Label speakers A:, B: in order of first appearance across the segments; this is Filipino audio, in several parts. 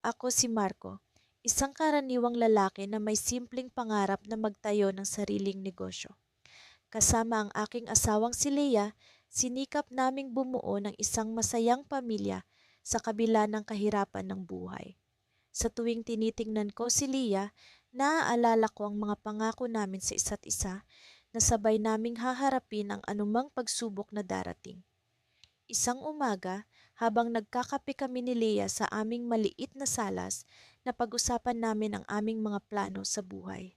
A: Ako si Marco, isang karaniwang lalaki na may simpleng pangarap na magtayo ng sariling negosyo. Kasama ang aking asawang si Leia, sinikap naming bumuo ng isang masayang pamilya sa kabila ng kahirapan ng buhay. Sa tuwing tinitingnan ko si Leia, naaalala ko ang mga pangako namin sa isa't isa na sabay naming haharapin ang anumang pagsubok na darating. Isang umaga, habang nagkakape kami ni Leia sa aming maliit na salas, napag-usapan namin ang aming mga plano sa buhay.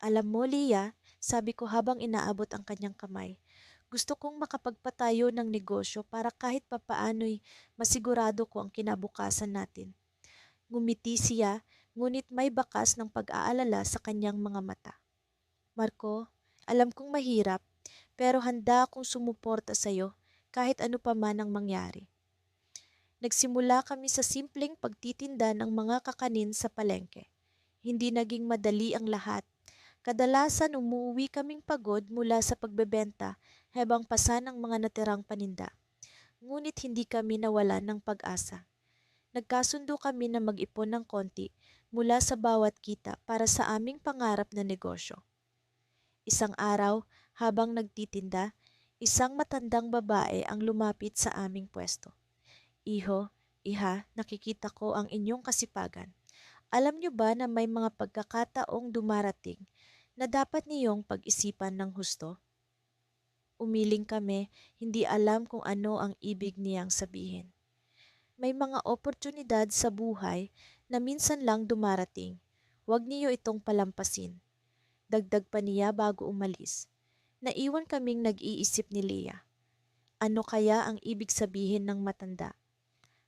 A: Alam mo, Leia, sabi ko habang inaabot ang kanyang kamay, gusto kong makapagpatayo ng negosyo para kahit papaano'y masigurado ko ang kinabukasan natin. Ngumiti siya, ngunit may bakas ng pag-aalala sa kanyang mga mata. Marco, alam kong mahirap, pero handa akong sumuporta sa iyo kahit ano pa man ang mangyari. Nagsimula kami sa simpleng pagtitinda ng mga kakanin sa palengke. Hindi naging madali ang lahat. Kadalasan umuwi kaming pagod mula sa pagbebenta habang pasan ang mga natirang paninda. Ngunit hindi kami nawalan ng pag-asa. Nagkasundo kami na mag-ipon ng konti mula sa bawat kita para sa aming pangarap na negosyo. Isang araw, habang nagtitinda, isang matandang babae ang lumapit sa aming pwesto. Iho, iha, nakikita ko ang inyong kasipagan. Alam niyo ba na may mga pagkakataong dumarating na dapat niyong pag-isipan ng husto? Umiling kami, hindi alam kung ano ang ibig niyang sabihin. May mga oportunidad sa buhay na minsan lang dumarating. Huwag niyo itong palampasin. Dagdag pa niya bago umalis. Naiwan kaming nag-iisip ni Leah. Ano kaya ang ibig sabihin ng matanda?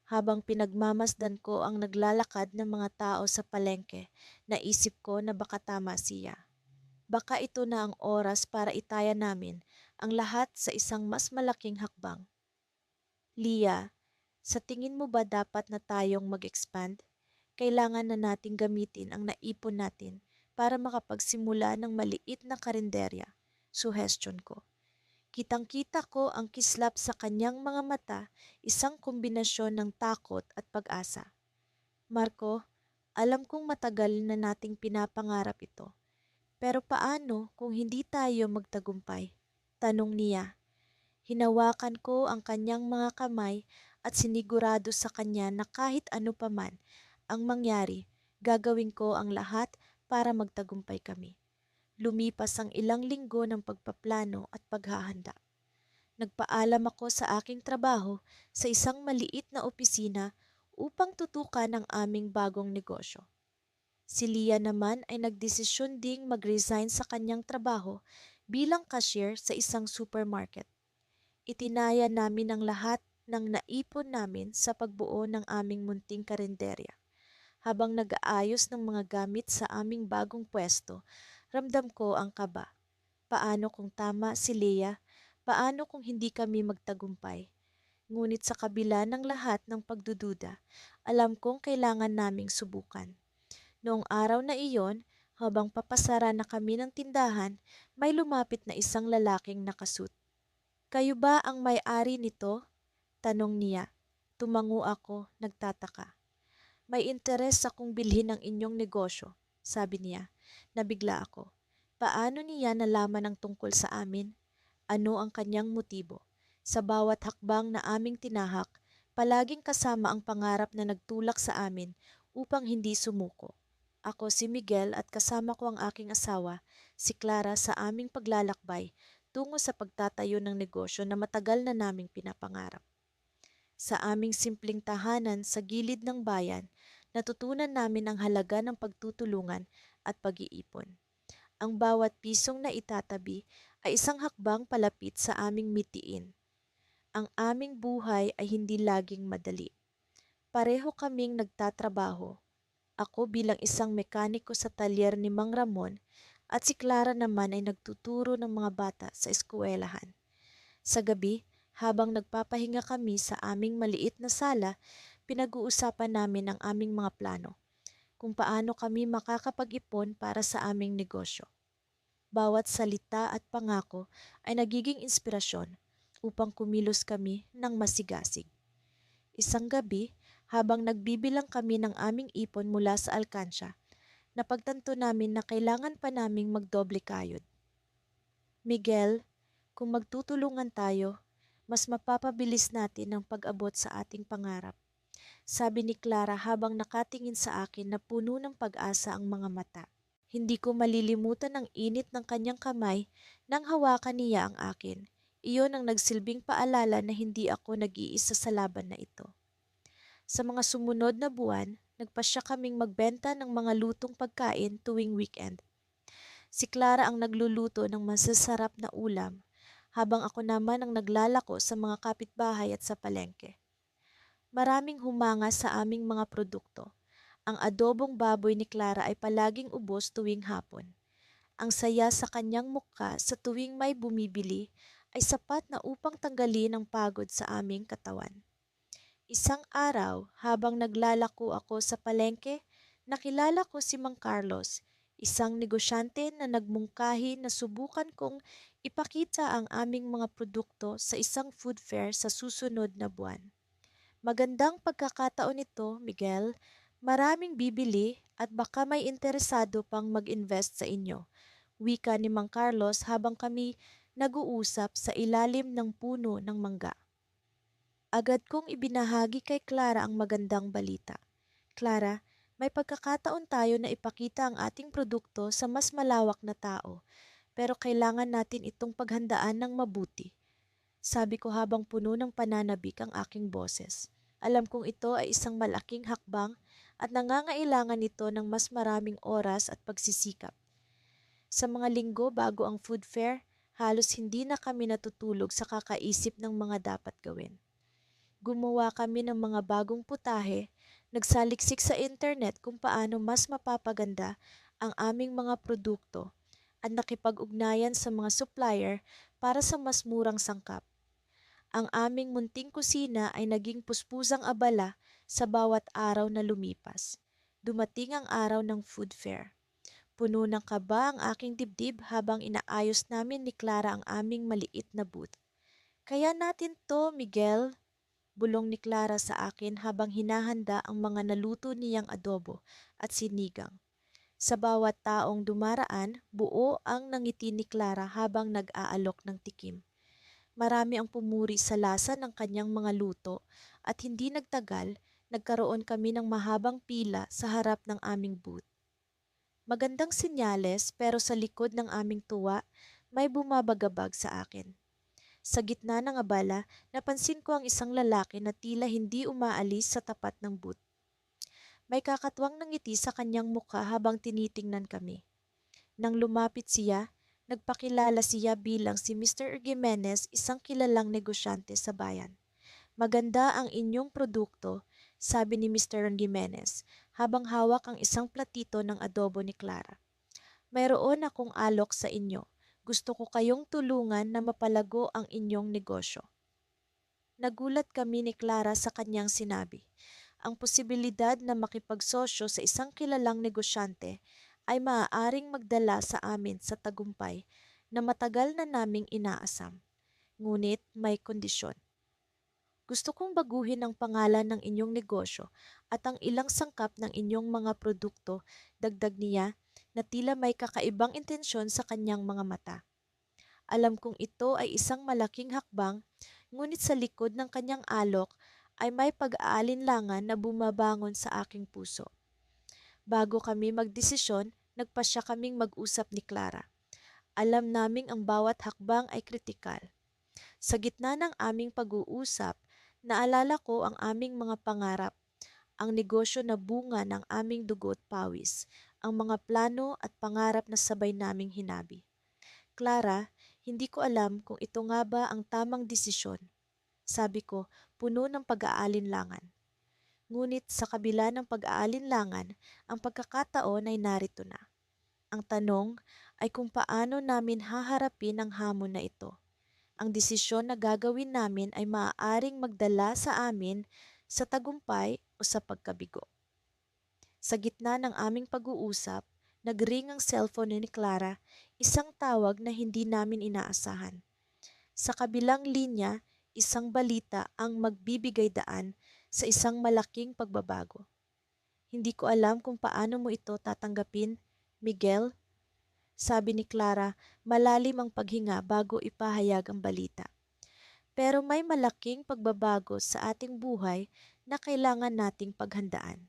A: Habang pinagmamasdan ko ang naglalakad ng mga tao sa palengke, naisip ko na baka tama siya. Baka ito na ang oras para itaya namin ang lahat sa isang mas malaking hakbang. Leah, sa tingin mo ba dapat na tayong mag-expand? Kailangan na nating gamitin ang naipon natin para makapagsimula ng maliit na karinderya. Suggestion ko. Kitang-kita ko ang kislap sa kanyang mga mata, isang kombinasyon ng takot at pag-asa. Marco, alam kong matagal na nating pinapangarap ito. Pero paano kung hindi tayo magtagumpay? Tanong niya. Hinawakan ko ang kanyang mga kamay at sinigurado sa kanya na kahit ano pa man ang mangyari, gagawin ko ang lahat para magtagumpay kami. Lumipas ang ilang linggo ng pagpaplano at paghahanda. Nagpaalam ako sa aking trabaho sa isang maliit na opisina upang tutukan ang aming bagong negosyo. Si Leah naman ay nagdesisyon ding mag-resign sa kanyang trabaho bilang cashier sa isang supermarket. Itinaya namin ang lahat ng naipon namin sa pagbuo ng aming munting karinderya. Habang nag-aayos ng mga gamit sa aming bagong pwesto, ramdam ko ang kaba. Paano kung tama si Leah? Paano kung hindi kami magtagumpay? Ngunit sa kabila ng lahat ng pagdududa, alam kong kailangan naming subukan. Noong araw na iyon, habang papasara na kami ng tindahan, may lumapit na isang lalaking nakasuit. Kayo ba ang may-ari nito? Tanong niya. Tumango ako, nagtataka. May interes akong bilhin ang inyong negosyo, sabi niya. Nabigla ako. Paano niya nalaman ang tungkol sa amin? Ano ang kanyang motibo? Sa bawat hakbang na aming tinahak, palaging kasama ang pangarap na nagtulak sa amin upang hindi sumuko. Ako si Miguel at kasama ko ang aking asawa, si Clara sa aming paglalakbay tungo sa pagtatayo ng negosyo na matagal na naming pinapangarap. Sa aming simpleng tahanan sa gilid ng bayan, natutunan namin ang halaga ng pagtutulungan at pag-iipon. Ang bawat pisong na itatabi ay isang hakbang palapit sa aming mitiin. Ang aming buhay ay hindi laging madali. Pareho kaming nagtatrabaho. Ako bilang isang mekaniko sa talyer ni Mang Ramon at si Clara naman ay nagtuturo ng mga bata sa eskwelahan. Sa gabi, habang nagpapahinga kami sa aming maliit na sala, pinag-uusapan namin ang aming mga plano, kung paano kami makakapag-ipon para sa aming negosyo. Bawat salita at pangako ay nagiging inspirasyon upang kumilos kami ng masigasig. Isang gabi, Habang nagbibilang kami ng aming ipon mula sa alkansya, napagtanto namin na kailangan pa naming magdoble kayod. Miguel, kung magtutulungan tayo, mas mapapabilis natin ang pag-abot sa ating pangarap. Sabi ni Clara habang nakatingin sa akin na puno ng pag-asa ang mga mata. Hindi ko malilimutan ang init ng kanyang kamay nang hawakan niya ang akin. Iyon ang nagsilbing paalala na hindi ako nag-iisa sa laban na ito. Sa mga sumunod na buwan, nagpasya kaming magbenta ng mga lutong pagkain tuwing weekend. Si Clara ang nagluluto ng masasarap na ulam, habang ako naman ang naglalako sa mga kapitbahay at sa palengke. Maraming humanga sa aming mga produkto. Ang adobong baboy ni Clara ay palaging ubos tuwing hapon. Ang saya sa kanyang mukha sa tuwing may bumibili ay sapat na upang tanggalin ang pagod sa aming katawan. Isang araw, habang naglalako ako sa palengke, nakilala ko si Mang Carlos, isang negosyante na nagmungkahi na subukan kong ipakita ang aming mga produkto sa isang food fair sa susunod na buwan. Magandang pagkakataon ito, Miguel. Maraming bibili at baka may interesado pang mag-invest sa inyo. Wika ni Mang Carlos habang kami nag-uusap sa ilalim ng puno ng mangga. Agad kong ibinahagi kay Clara ang magandang balita. Clara, may pagkakataon tayo na ipakita ang ating produkto sa mas malawak na tao, pero kailangan natin itong paghandaan ng mabuti. Sabi ko habang puno ng pananabik ang aking boses. Alam kong ito ay isang malaking hakbang at nangangailangan ito ng mas maraming oras at pagsisikap. Sa mga linggo bago ang food fair, halos hindi na kami natutulog sa kakaisip ng mga dapat gawin. Gumawa kami ng mga bagong putahe, nagsaliksik sa internet kung paano mas mapapaganda ang aming mga produkto at nakipag-ugnayan sa mga supplier para sa mas murang sangkap. Ang aming munting kusina ay naging puspusang abala sa bawat araw na lumipas. Dumating ang araw ng food fair. Puno ng kaba ang aking dibdib habang inaayos namin ni Clara ang aming maliit na booth. Kaya natin to, Miguel, bulong ni Clara sa akin habang hinahanda ang mga naluto niyang adobo at sinigang. Sa bawat taong dumaraan, buo ang nangiti ni Clara habang nag-aalok ng tikim. Marami ang pumuri sa lasa ng kanyang mga luto at hindi nagtagal, nagkaroon kami ng mahabang pila sa harap ng aming booth. Magandang senyales pero sa likod ng aming tuwa, may bumabagabag sa akin. Sa gitna ng abala, napansin ko ang isang lalaki na tila hindi umaalis sa tapat ng booth. May kakatwang na ngiti sa kanyang mukha habang tinitingnan kami. Nang lumapit siya, nagpakilala siya bilang si Mr. Gimenez, isang kilalang negosyante sa bayan. Maganda ang inyong produkto, sabi ni Mr. Gimenez habang hawak ang isang platito ng adobo ni Clara. Mayroon akong alok sa inyo. Gusto ko kayong tulungan na mapalago ang inyong negosyo. Nagulat kami ni Clara sa kanyang sinabi. Ang posibilidad na makipagsosyo sa isang kilalang negosyante ay maaaring magdala sa amin sa tagumpay na matagal na naming inaasam. Ngunit may kondisyon. Gusto kong baguhin ang pangalan ng inyong negosyo at ang ilang sangkap ng inyong mga produkto, dagdag niya na tila may kakaibang intensyon sa kanyang mga mata. Alam kong ito ay isang malaking hakbang, ngunit sa likod ng kanyang alok ay may pag-aalinlangan na bumabangon sa aking puso. Bago kami magdesisyon, nagpasya kaming mag-usap ni Clara. Alam naming ang bawat hakbang ay kritikal. Sa gitna ng aming pag-uusap, naalala ko ang aming mga pangarap, ang negosyo na bunga ng aming dugo't pawis, ang mga plano at pangarap na sabay naming hinabi. Clara, hindi ko alam kung ito nga ba ang tamang desisyon. Sabi ko, puno ng pag-aalinlangan. Ngunit sa kabila ng pag-aalinlangan, ang pagkakataon ay narito na. Ang tanong ay kung paano namin haharapin ang hamon na ito. Ang desisyon na gagawin namin ay maaaring magdala sa amin sa tagumpay o sa pagkabigo. Sa gitna ng aming pag-uusap, nag-ring ang cellphone ni Clara, isang tawag na hindi namin inaasahan. Sa kabilang linya, isang balita ang magbibigay daan sa isang malaking pagbabago. Hindi ko alam kung paano mo ito tatanggapin, Miguel, sabi ni Clara, malalim ang paghinga bago ipahayag ang balita. Pero may malaking pagbabago sa ating buhay na kailangan nating paghandaan.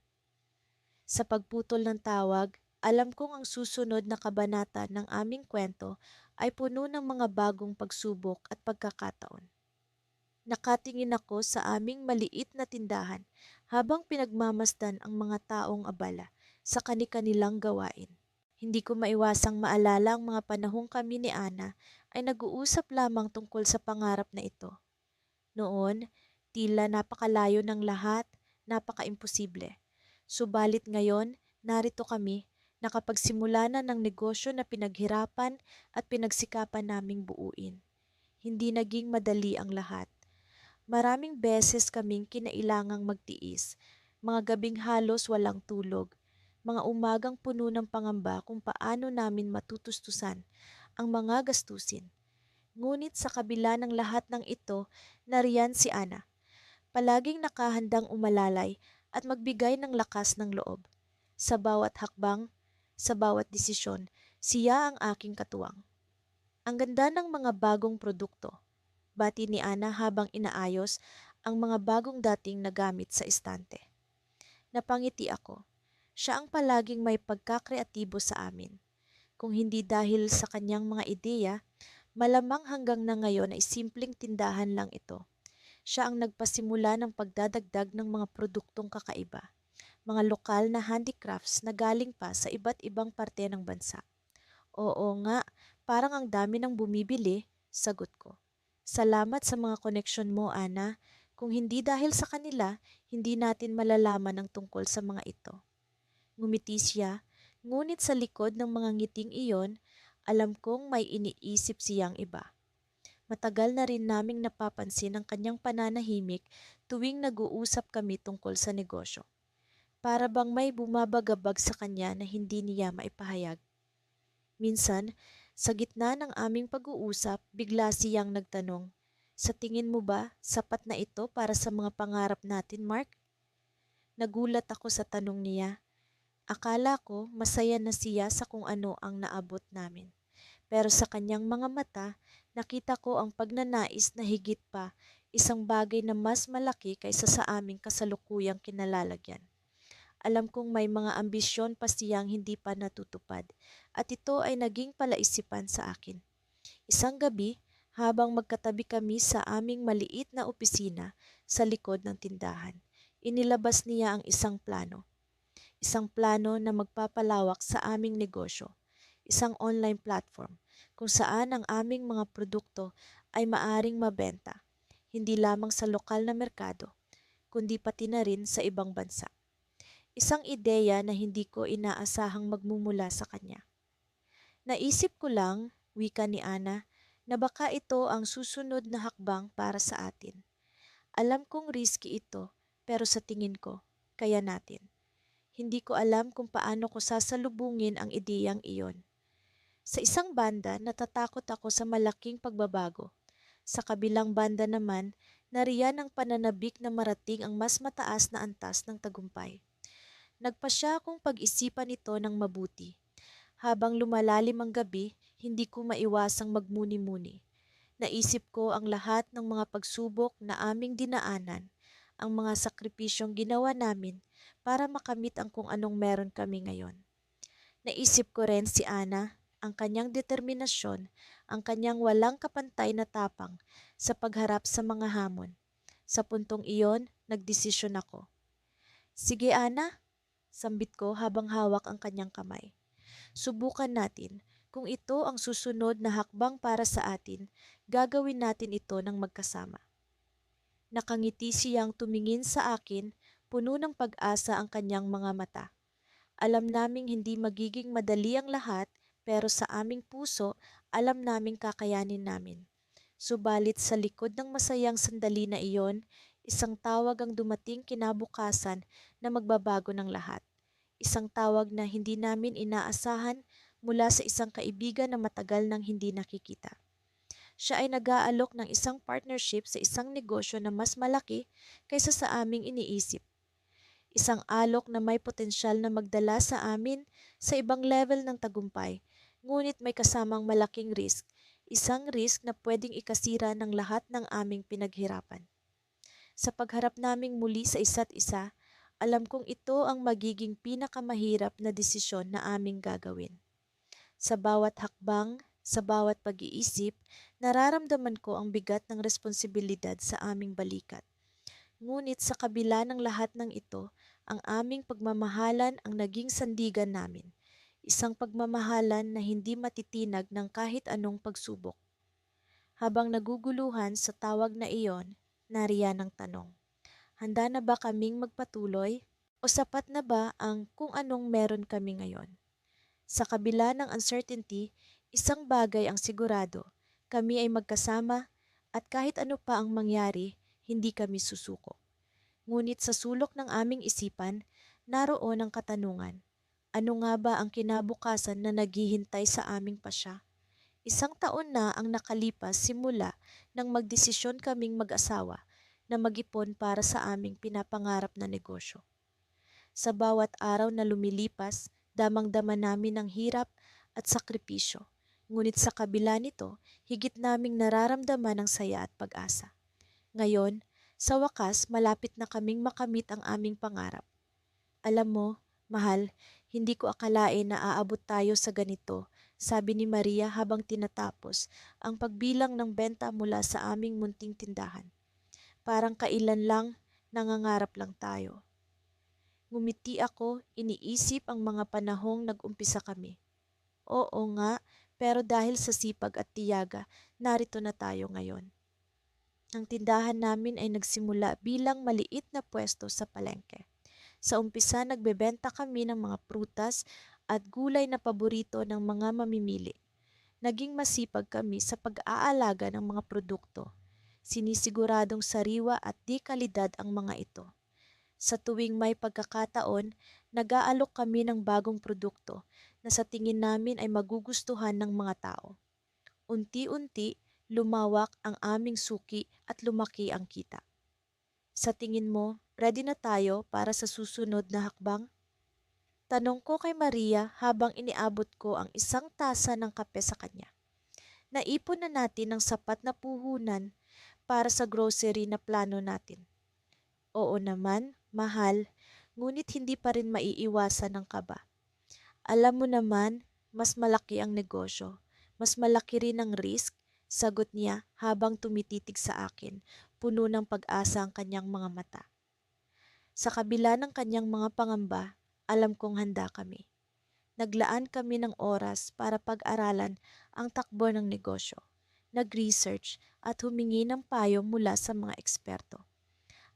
A: Sa pagputol ng tawag, alam kong ang susunod na kabanata ng aming kwento ay puno ng mga bagong pagsubok at pagkakataon. Nakatingin ako sa aming maliit na tindahan habang pinagmamasdan ang mga taong abala sa kani-kanilang gawain. Hindi ko maiwasang maalala ang mga panahong kami ni Ana ay nag-uusap lamang tungkol sa pangarap na ito. Noon, tila napakalayo ng lahat, napaka-imposible. Subalit ngayon, narito kami, nakapagsimula na ng negosyo na pinaghirapan at pinagsikapan naming buuin. Hindi naging madali ang lahat. Maraming beses kaming kinailangang magtiis, mga gabing halos walang tulog, mga umagang puno ng pangamba kung paano namin matutustusan ang mga gastusin. Ngunit sa kabila ng lahat ng ito, nariyan si Ana, palaging nakahandang umalalay at magbigay ng lakas ng loob. Sa bawat hakbang, sa bawat desisyon, siya ang aking katuwang. Ang ganda ng mga bagong produkto, bati ni Ana habang inaayos ang mga bagong dating nagamit sa estante. Napangiti ako. Siya ang palaging may pagkakreatibo sa amin. Kung hindi dahil sa kanyang mga ideya, malamang hanggang na ngayon ay simpleng tindahan lang ito. Siya ang nagpasimula ng pagdadagdag ng mga produktong kakaiba, mga lokal na handicrafts na galing pa sa iba't ibang parte ng bansa. Oo nga, parang ang dami ng bumibili, sagot ko. Salamat sa mga koneksyon mo, Ana. Kung hindi dahil sa kanila, hindi natin malalaman ang tungkol sa mga ito. Ngumiti siya, ngunit sa likod ng mga ngiting iyon, alam kong may iniisip siyang iba. Matagal na rin naming napapansin ang kanyang pananahimik tuwing nag-uusap kami tungkol sa negosyo. Para bang may bumabagabag sa kanya na hindi niya maipahayag. Minsan, sa gitna ng aming pag-uusap, bigla siyang nagtanong, "Sa tingin mo ba, sapat na ito para sa mga pangarap natin, Mark?" Nagulat ako sa tanong niya. Akala ko masaya na siya sa kung ano ang naabot namin. Pero sa kanyang mga mata, nakita ko ang pagnanais na higit pa, isang bagay na mas malaki kaysa sa aming kasalukuyang kinalalagyan. Alam kong may mga ambisyon pa siyang hindi pa natutupad at ito ay naging palaisipan sa akin. Isang gabi, habang magkatabi kami sa aming maliit na opisina sa likod ng tindahan, inilabas niya ang isang plano na magpapalawak sa aming negosyo, isang online platform kung saan ang aming mga produkto ay maaring mabenta, hindi lamang sa lokal na merkado, kundi pati na rin sa ibang bansa. Isang ideya na hindi ko inaasahang magmumula sa kanya. Naisip ko lang, wika ni Ana, na baka ito ang susunod na hakbang para sa atin. Alam kong risky ito, pero sa tingin ko, kaya natin. Hindi ko alam kung paano ko sasalubungin ang ideyang iyon. Sa isang banda, natatakot ako sa malaking pagbabago. Sa kabilang banda naman, nariyan ang pananabik na marating ang mas mataas na antas ng tagumpay. Nagpasya akong pag-isipan ito ng mabuti. Habang lumalalim ang gabi, hindi ko maiwasang magmuni-muni. Naisip ko ang lahat ng mga pagsubok na aming dinaanan, ang mga sakripisyong ginawa namin para makamit ang kung anong meron kami ngayon. Naisip ko rin si Ana, ang kanyang determinasyon, ang kanyang walang kapantay na tapang sa pagharap sa mga hamon. Sa puntong iyon, nagdesisyon ako. Sige Ana, sambit ko habang hawak ang kanyang kamay. Subukan natin. Kung ito ang susunod na hakbang para sa atin, gagawin natin ito ng magkasama. Nakangiti siyang tumingin sa akin, puno ng pag-asa ang kanyang mga mata. Alam naming hindi magiging madali ang lahat, pero sa aming puso, alam naming kakayanin namin. Subalit sa likod ng masayang sandali na iyon, isang tawag ang dumating kinabukasan na magbabago ng lahat. Isang tawag na hindi namin inaasahan mula sa isang kaibigan na matagal nang hindi nakikita. Siya ay nag-aalok ng isang partnership sa isang negosyo na mas malaki kaysa sa aming iniisip. Isang alok na may potensyal na magdala sa amin sa ibang level ng tagumpay, ngunit may kasamang malaking risk. Isang risk na pwedeng ikasira ng lahat ng aming pinaghirapan. Sa pagharap naming muli sa isa't isa, alam kong ito ang magiging pinakamahirap na desisyon na aming gagawin. Sa bawat hakbang, sa bawat pag-iisip, nararamdaman ko ang bigat ng responsibilidad sa aming balikat. Ngunit sa kabila ng lahat ng ito, ang aming pagmamahalan ang naging sandigan namin. Isang pagmamahalan na hindi matitinag ng kahit anong pagsubok. Habang naguguluhan sa tawag na iyon, nariyan ang tanong. Handa na ba kaming magpatuloy? O sapat na ba ang kung anong meron kami ngayon? Sa kabila ng uncertainty, isang bagay ang sigurado. Kami ay magkasama at kahit ano pa ang mangyari, hindi kami susuko. Ngunit sa sulok ng aming isipan, naroon ang katanungan. Ano nga ba ang kinabukasan na naghihintay sa aming pasya? Isang taon na ang nakalipas simula nang magdesisyon kaming mag-asawa na mag-ipon para sa aming pinapangarap na negosyo. Sa bawat araw na lumilipas, damang-dama namin ang hirap at sakripisyo. Ngunit sa kabila nito, higit naming nararamdaman ang saya at pag-asa. Ngayon, sa wakas, malapit na kaming makamit ang aming pangarap. Alam mo, mahal, hindi ko akalain na aabot tayo sa ganito, sabi ni Maria habang tinatapos ang pagbilang ng benta mula sa aming munting tindahan. Parang kailan lang, nangangarap lang tayo. Ngumiti ako, iniisip ang mga panahong nag-umpisa kami. Oo nga, pero dahil sa sipag at tiyaga, narito na tayo ngayon. Ang tindahan namin ay nagsimula bilang maliit na pwesto sa palengke. Sa umpisa, nagbebenta kami ng mga prutas at gulay na paborito ng mga mamimili. Naging masipag kami sa pag-aalaga ng mga produkto. Sinisiguradong sariwa at di kalidad ang mga ito. Sa tuwing may pagkakataon, nag-aalok kami ng bagong produkto na sa tingin namin ay magugustuhan ng mga tao. Unti-unti, lumawak ang aming suki at lumaki ang kita. Sa tingin mo, ready na tayo para sa susunod na hakbang? Tanong ko kay Maria habang iniabot ko ang isang tasa ng kape sa kanya. Naipon na natin ang sapat na puhunan para sa grocery na plano natin. Oo naman, mahal, ngunit hindi pa rin maiiwasan ng kaba. Alam mo naman, mas malaki ang negosyo. Mas malaki rin ang risk, sagot niya habang tumititig sa akin, puno ng pag-asa ang kanyang mga mata. Sa kabila ng kanyang mga pangamba, alam kong handa kami. Naglaan kami ng oras para pag-aralan ang takbo ng negosyo, nag-research at humingi ng payo mula sa mga eksperto.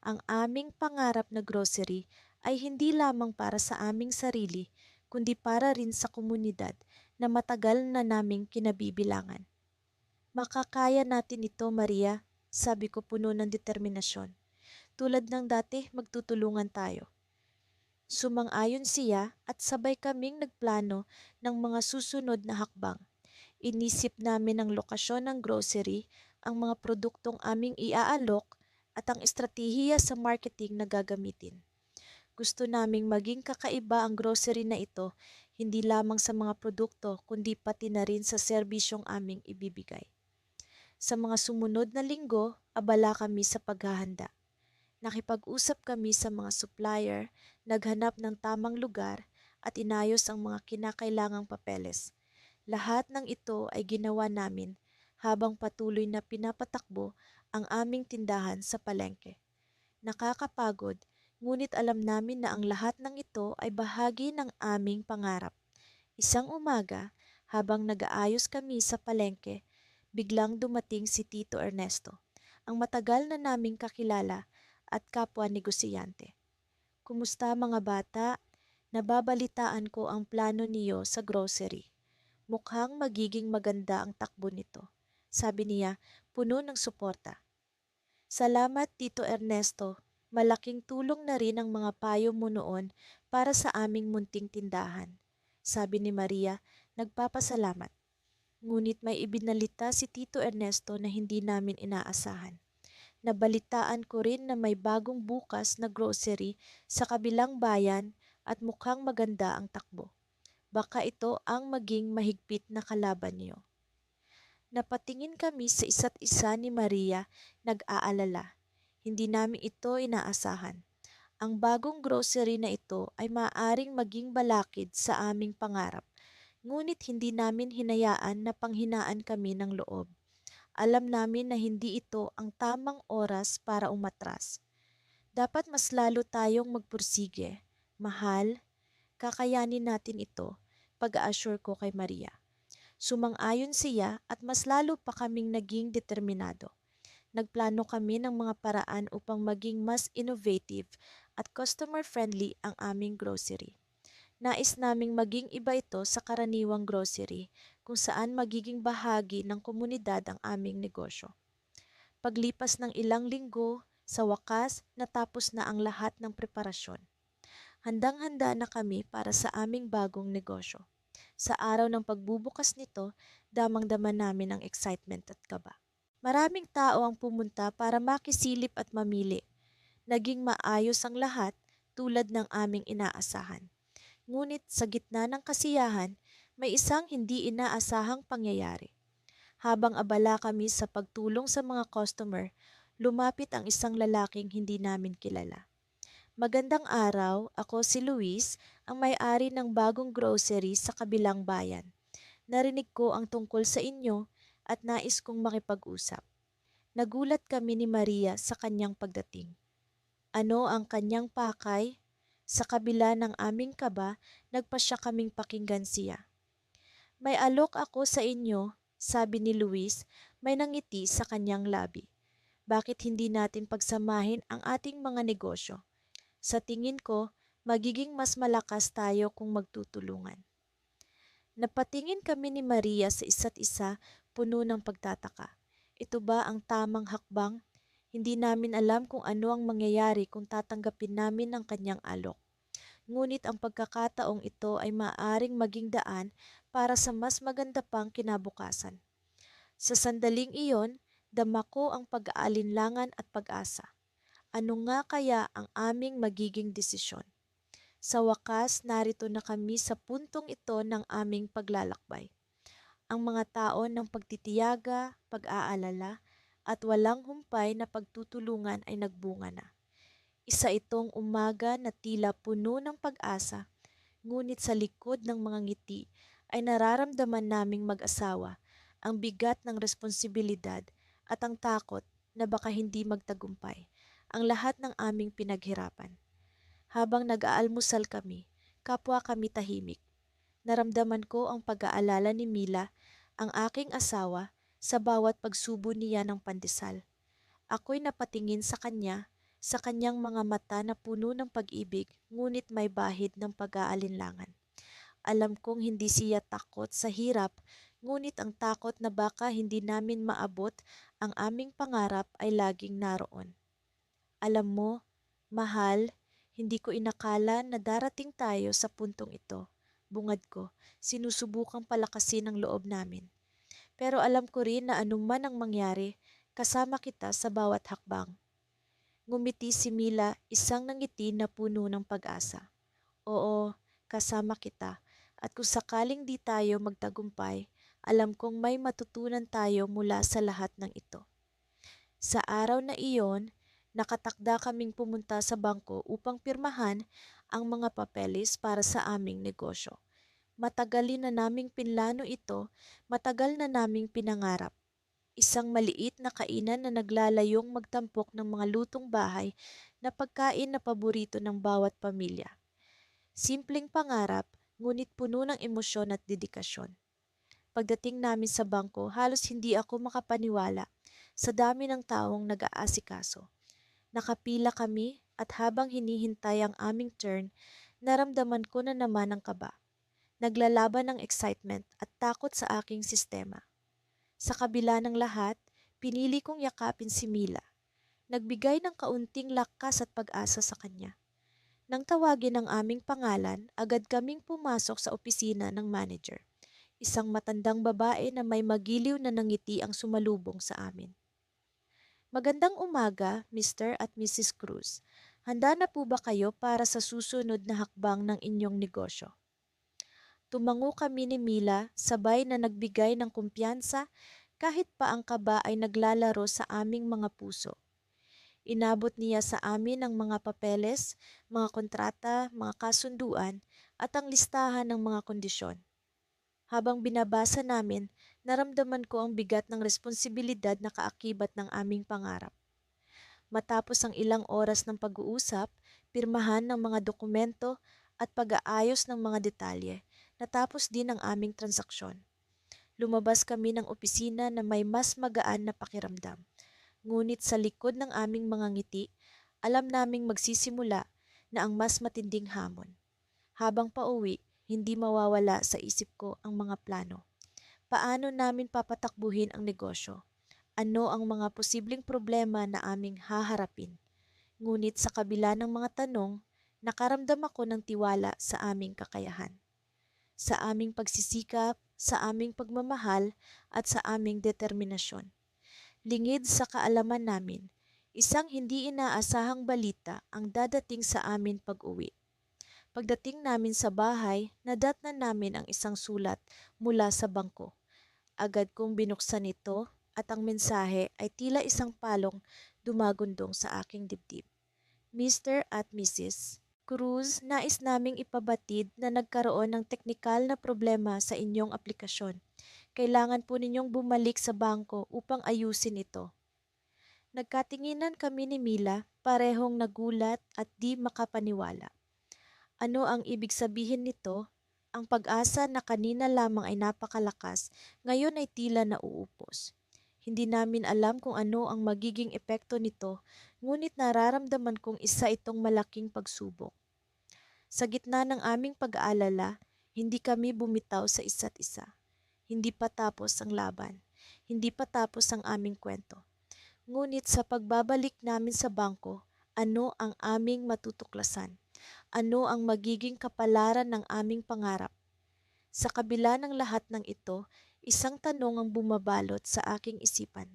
A: Ang aming pangarap na grocery ay hindi lamang para sa aming sarili, kundi para rin sa komunidad na matagal na naming kinabibilangan. Makakaya natin ito, Maria, sabi ko puno ng determinasyon. Tulad ng dati, magtutulungan tayo. Sumang-ayon siya at sabay kaming nagplano ng mga susunod na hakbang. Inisip namin ang lokasyon ng grocery, ang mga produktong aming iaalok at ang estratehiya sa marketing na gagamitin. Gusto naming maging kakaiba ang grocery na ito, hindi lamang sa mga produkto kundi pati na rin sa serbisyong aming ibibigay. Sa mga sumunod na linggo, abala kami sa paghahanda. Nakipag-usap kami sa mga supplier, naghanap ng tamang lugar at inayos ang mga kinakailangang papeles. Lahat ng ito ay ginawa namin habang patuloy na pinapatakbo ang aming tindahan sa palengke. Nakakapagod, ngunit alam namin na ang lahat ng ito ay bahagi ng aming pangarap. Isang umaga, habang nag-aayos kami sa palengke, biglang dumating si Tito Ernesto, ang matagal na naming kakilala at kapwa negosyante. Kumusta mga bata? Nababalitaan ko ang plano niyo sa grocery. Mukhang magiging maganda ang takbo nito, sabi niya, puno ng suporta. Salamat Tito Ernesto, malaking tulong na rin ang mga payo mo noon para sa aming munting tindahan, sabi ni Maria, nagpapasalamat. Ngunit may ibinalita si Tito Ernesto na hindi namin inaasahan. Nabalitaan ko rin na may bagong bukas na grocery sa kabilang bayan at mukhang maganda ang takbo. Baka ito ang maging mahigpit na kalaban niyo. Napatingin kami sa isa't isa ni Maria, nag-aalala. Hindi namin ito inaasahan. Ang bagong grocery na ito ay maaaring maging balakid sa aming pangarap, ngunit hindi namin hinayaan na panghinaan kami ng loob. Alam namin na hindi ito ang tamang oras para umatras. Dapat mas lalo tayong magpursige. Mahal, kakayanin natin ito, pag-assure ko kay Maria. Sumang-ayon siya at mas lalo pa kaming naging determinado. Nagplano kami ng mga paraan upang maging mas innovative at customer-friendly ang aming grocery. Nais naming maging iba ito sa karaniwang grocery kung saan magiging bahagi ng komunidad ang aming negosyo. Paglipas ng ilang linggo, sa wakas natapos na ang lahat ng preparasyon. Handang-handa na kami para sa aming bagong negosyo. Sa araw ng pagbubukas nito, damang-dama namin ang excitement at kaba. Maraming tao ang pumunta para makisilip at mamili. Naging maayos ang lahat tulad ng aming inaasahan. Ngunit sa gitna ng kasiyahan, may isang hindi inaasahang pangyayari. Habang abala kami sa pagtulong sa mga customer, lumapit ang isang lalaking hindi namin kilala. Magandang araw, ako si Luis, ang may-ari ng bagong grocery sa kabilang bayan. Narinig ko ang tungkol sa inyo at nais kong makipag-usap. Nagulat kami ni Maria sa kanyang pagdating. Ano ang kanyang pakay? Sa kabila ng aming kaba, nagpasya kaming pakinggan siya. May alok ako sa inyo, sabi ni Luis, may nangiti sa kanyang labi. Bakit hindi natin pagsamahin ang ating mga negosyo? Sa tingin ko, magiging mas malakas tayo kung magtutulungan. Napatingin kami ni Maria sa isa't isa, puno ng pagtataka. Ito ba ang tamang hakbang? Hindi namin alam kung ano ang mangyayari kung tatanggapin namin ang kanyang alok. Ngunit ang pagkakataong ito ay maaaring maging daan para sa mas maganda pang kinabukasan. Sa sandaling iyon, dama ko ang pag-aalinlangan at pag-asa. Ano nga kaya ang aming magiging desisyon? Sa wakas, narito na kami sa puntong ito ng aming paglalakbay. Ang mga tao ng pagtitiyaga, pag-aalala, at walang humpay na pagtutulungan ay nagbunga na. Isa itong umaga na tila puno ng pag-asa, ngunit sa likod ng mga ngiti ay nararamdaman naming mag-asawa ang bigat ng responsibilidad at ang takot na baka hindi magtagumpay ang lahat ng aming pinaghirapan. Habang nag-aalmusal kami, kapwa kami tahimik. Naramdaman ko ang pag-aalala ni Mila, ang aking asawa, sa bawat pagsubo niya ng pandesal. Ako'y napatingin sa kanya, sa kanyang mga mata na puno ng pag-ibig, ngunit may bahid ng pag-aalinlangan. Alam kong hindi siya takot sa hirap, ngunit ang takot na baka hindi namin maabot ang aming pangarap ay laging naroon. Alam mo, mahal, hindi ko inakala na darating tayo sa puntong ito. Bungad ko, sinusubukang palakasin ang loob namin. Pero alam ko rin na anuman ang mangyari, kasama kita sa bawat hakbang. Ngumiti si Mila, isang nangiti na puno ng pag-asa. Oo, kasama kita. At kung sakaling di tayo magtagumpay, alam kong may matutunan tayo mula sa lahat ng ito. Sa araw na iyon, nakatakda kaming pumunta sa bangko upang pirmahan ang mga papeles para sa aming negosyo. Matagalin na naming pinlano ito, matagal na naming pinangarap. Isang maliit na kainan na naglalayong magtampok ng mga lutong bahay na pagkain na paborito ng bawat pamilya. Simpleng pangarap, ngunit puno ng emosyon at dedikasyon. Pagdating namin sa bangko, halos hindi ako makapaniwala sa dami ng taong nag-aasikaso. Nakapila kami at habang hinihintay ang aming turn, naramdaman ko na naman ang kaba. Naglalaban ng excitement at takot sa aking sistema. Sa kabila ng lahat, pinili kong yakapin si Mila. Nagbigay ng kaunting lakas at pag-asa sa kanya. Nang tawagin ang aming pangalan, agad kaming pumasok sa opisina ng manager. isang matandang babae na may magiliw na nangiti ang sumalubong sa amin. Magandang umaga, Mr. at Mrs. Cruz. Handa na po ba kayo para sa susunod na hakbang ng inyong negosyo? Tumango kami ni Mila sabay na nagbigay ng kumpiyansa kahit pa ang kaba ay naglalaro sa aming mga puso. Inabot niya sa amin ang mga papeles, mga kontrata, mga kasunduan at ang listahan ng mga kondisyon. Habang binabasa namin, naramdaman ko ang bigat ng responsibilidad na kaakibat ng aming pangarap. Matapos ang ilang oras ng pag-uusap, pirmahan ng mga dokumento at pag-aayos ng mga detalye, natapos din ang aming transaksyon. Lumabas kami ng opisina na may mas magaan na pakiramdam. Ngunit sa likod ng aming mga ngiti, alam naming magsisimula na ang mas matinding hamon. Habang pauwi, hindi mawawala sa isip ko ang mga plano. Paano namin papatakbuhin ang negosyo? Ano ang mga posibleng problema na aming haharapin? Ngunit sa kabila ng mga tanong, nakaramdam ako ng tiwala sa aming kakayahan. Sa aming pagsisikap, sa aming pagmamahal, at sa aming determinasyon. Lingid sa kaalaman namin, isang hindi inaasahang balita ang dadating sa amin pag-uwi. Pagdating namin sa bahay, nadatnan namin ang isang sulat mula sa bangko. Agad kong binuksan ito at ang mensahe ay tila isang palong dumagundong sa aking dibdib. Mr. at Mrs. Cruz, nais naming ipabatid na nagkaroon ng teknikal na problema sa inyong aplikasyon. Kailangan po ninyong bumalik sa bangko upang ayusin ito. Nagkatinginan kami ni Mila, parehong nagulat at di makapaniwala. Ano ang ibig sabihin nito? Ang pag-asa na kanina lamang ay napakalakas, ngayon ay tila nauupos. Hindi namin alam kung ano ang magiging epekto nito, ngunit nararamdaman kong isa itong malaking pagsubok. Sa gitna ng aming pag-aalala, hindi kami bumitaw sa isa't isa. Hindi pa tapos ang laban. Hindi pa tapos ang aming kwento. Ngunit sa pagbabalik namin sa bangko, ano ang aming matutuklasan? Ano ang magiging kapalaran ng aming pangarap? Sa kabila ng lahat ng ito, isang tanong ang bumabalot sa aking isipan.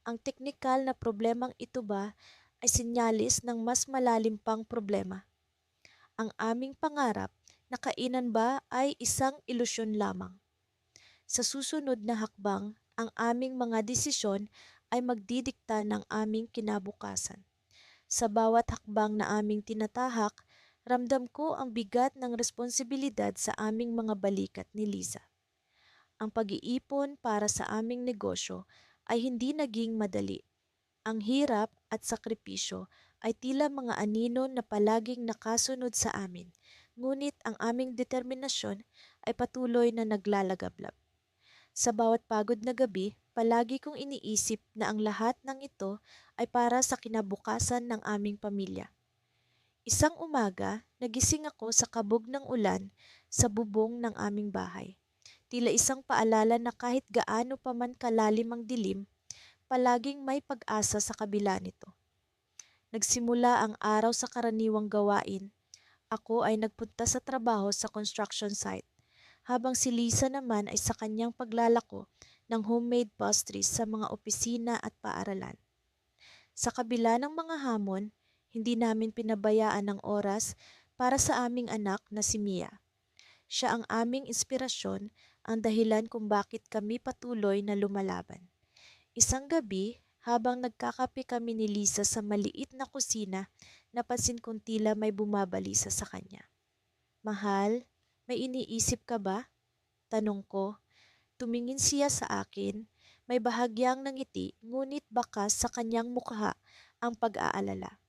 A: Ang teknikal na problemang ito ba ay sinyalis ng mas malalim pang problema? Ang aming pangarap na kainan ba ay isang ilusyon lamang? Sa susunod na hakbang, ang aming mga desisyon ay magdidikta ng aming kinabukasan. Sa bawat hakbang na aming tinatahak, ramdam ko ang bigat ng responsibilidad sa aming mga balikat ni Liza. Ang pag-iipon para sa aming negosyo ay hindi naging madali. Ang hirap at sakripisyo ay tila mga anino na palaging nakasunod sa amin, ngunit ang aming determinasyon ay patuloy na naglalagablab. Sa bawat pagod na gabi, palagi kong iniisip na ang lahat ng ito ay para sa kinabukasan ng aming pamilya. Isang umaga, nagising ako sa kabog ng ulan sa bubong ng aming bahay. Tila isang paalala na kahit gaano pa man kalalim ang dilim, palaging may pag-asa sa kabila nito. Nagsimula ang araw sa karaniwang gawain. Ako ay nagpunta sa trabaho sa construction site, habang si Lisa naman ay sa kanyang paglalako ng homemade pastries sa mga opisina at paaralan. Sa kabila ng mga hamon, hindi namin pinabayaan ang oras para sa aming anak na si Mia. Siya ang aming inspirasyon, ang dahilan kung bakit kami patuloy na lumalaban. Isang gabi, habang nagkakape kami ni Lisa sa maliit na kusina, napansin kong tila may bumabalisa sa kanya. Mahal, may iniisip ka ba? Tanong ko. Tumingin siya sa akin, may bahagyang nangiti ngunit bakas sa kanyang mukha ang pag-aalala.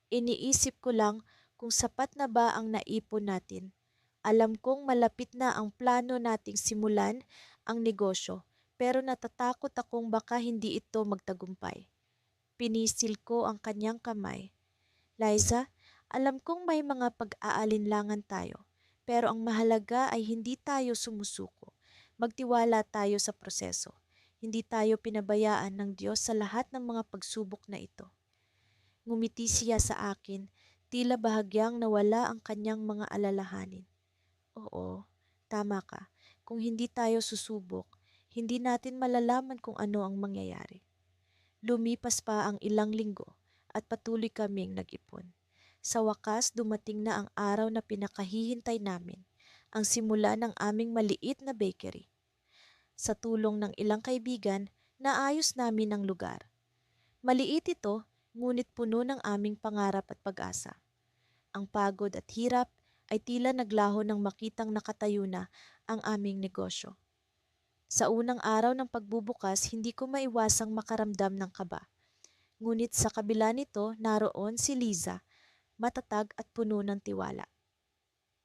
A: Iniisip ko lang kung sapat na ba ang naipon natin. Alam kong malapit na ang plano nating simulan ang negosyo, pero natatakot akong baka hindi ito magtagumpay. Pinisil ko ang kanyang kamay. Liza, alam kong may mga pag-aalinlangan tayo, pero ang mahalaga ay hindi tayo sumusuko. Magtiwala tayo sa proseso. Hindi tayo pinabayaan ng Diyos sa lahat ng mga pagsubok na ito. Ngumiti siya sa akin, tila bahagyang nawala ang kanyang mga alalahanin. Oo, tama ka. Kung hindi tayo susubok, hindi natin malalaman kung ano ang mangyayari. Lumipas pa ang ilang linggo at patuloy kaming nag-ipon. Sa wakas, dumating na ang araw na pinakahihintay namin, ang simula ng aming maliit na bakery. Sa tulong ng ilang kaibigan, naayos namin ang lugar. Maliit ito, ngunit puno ng aming pangarap at pag-asa. Ang pagod at hirap ay tila naglaho nang makitang nakatayo na ang aming negosyo. Sa unang araw ng pagbubukas, hindi ko maiwasang makaramdam ng kaba. Ngunit sa kabila nito, naroon si Liza, matatag at puno ng tiwala.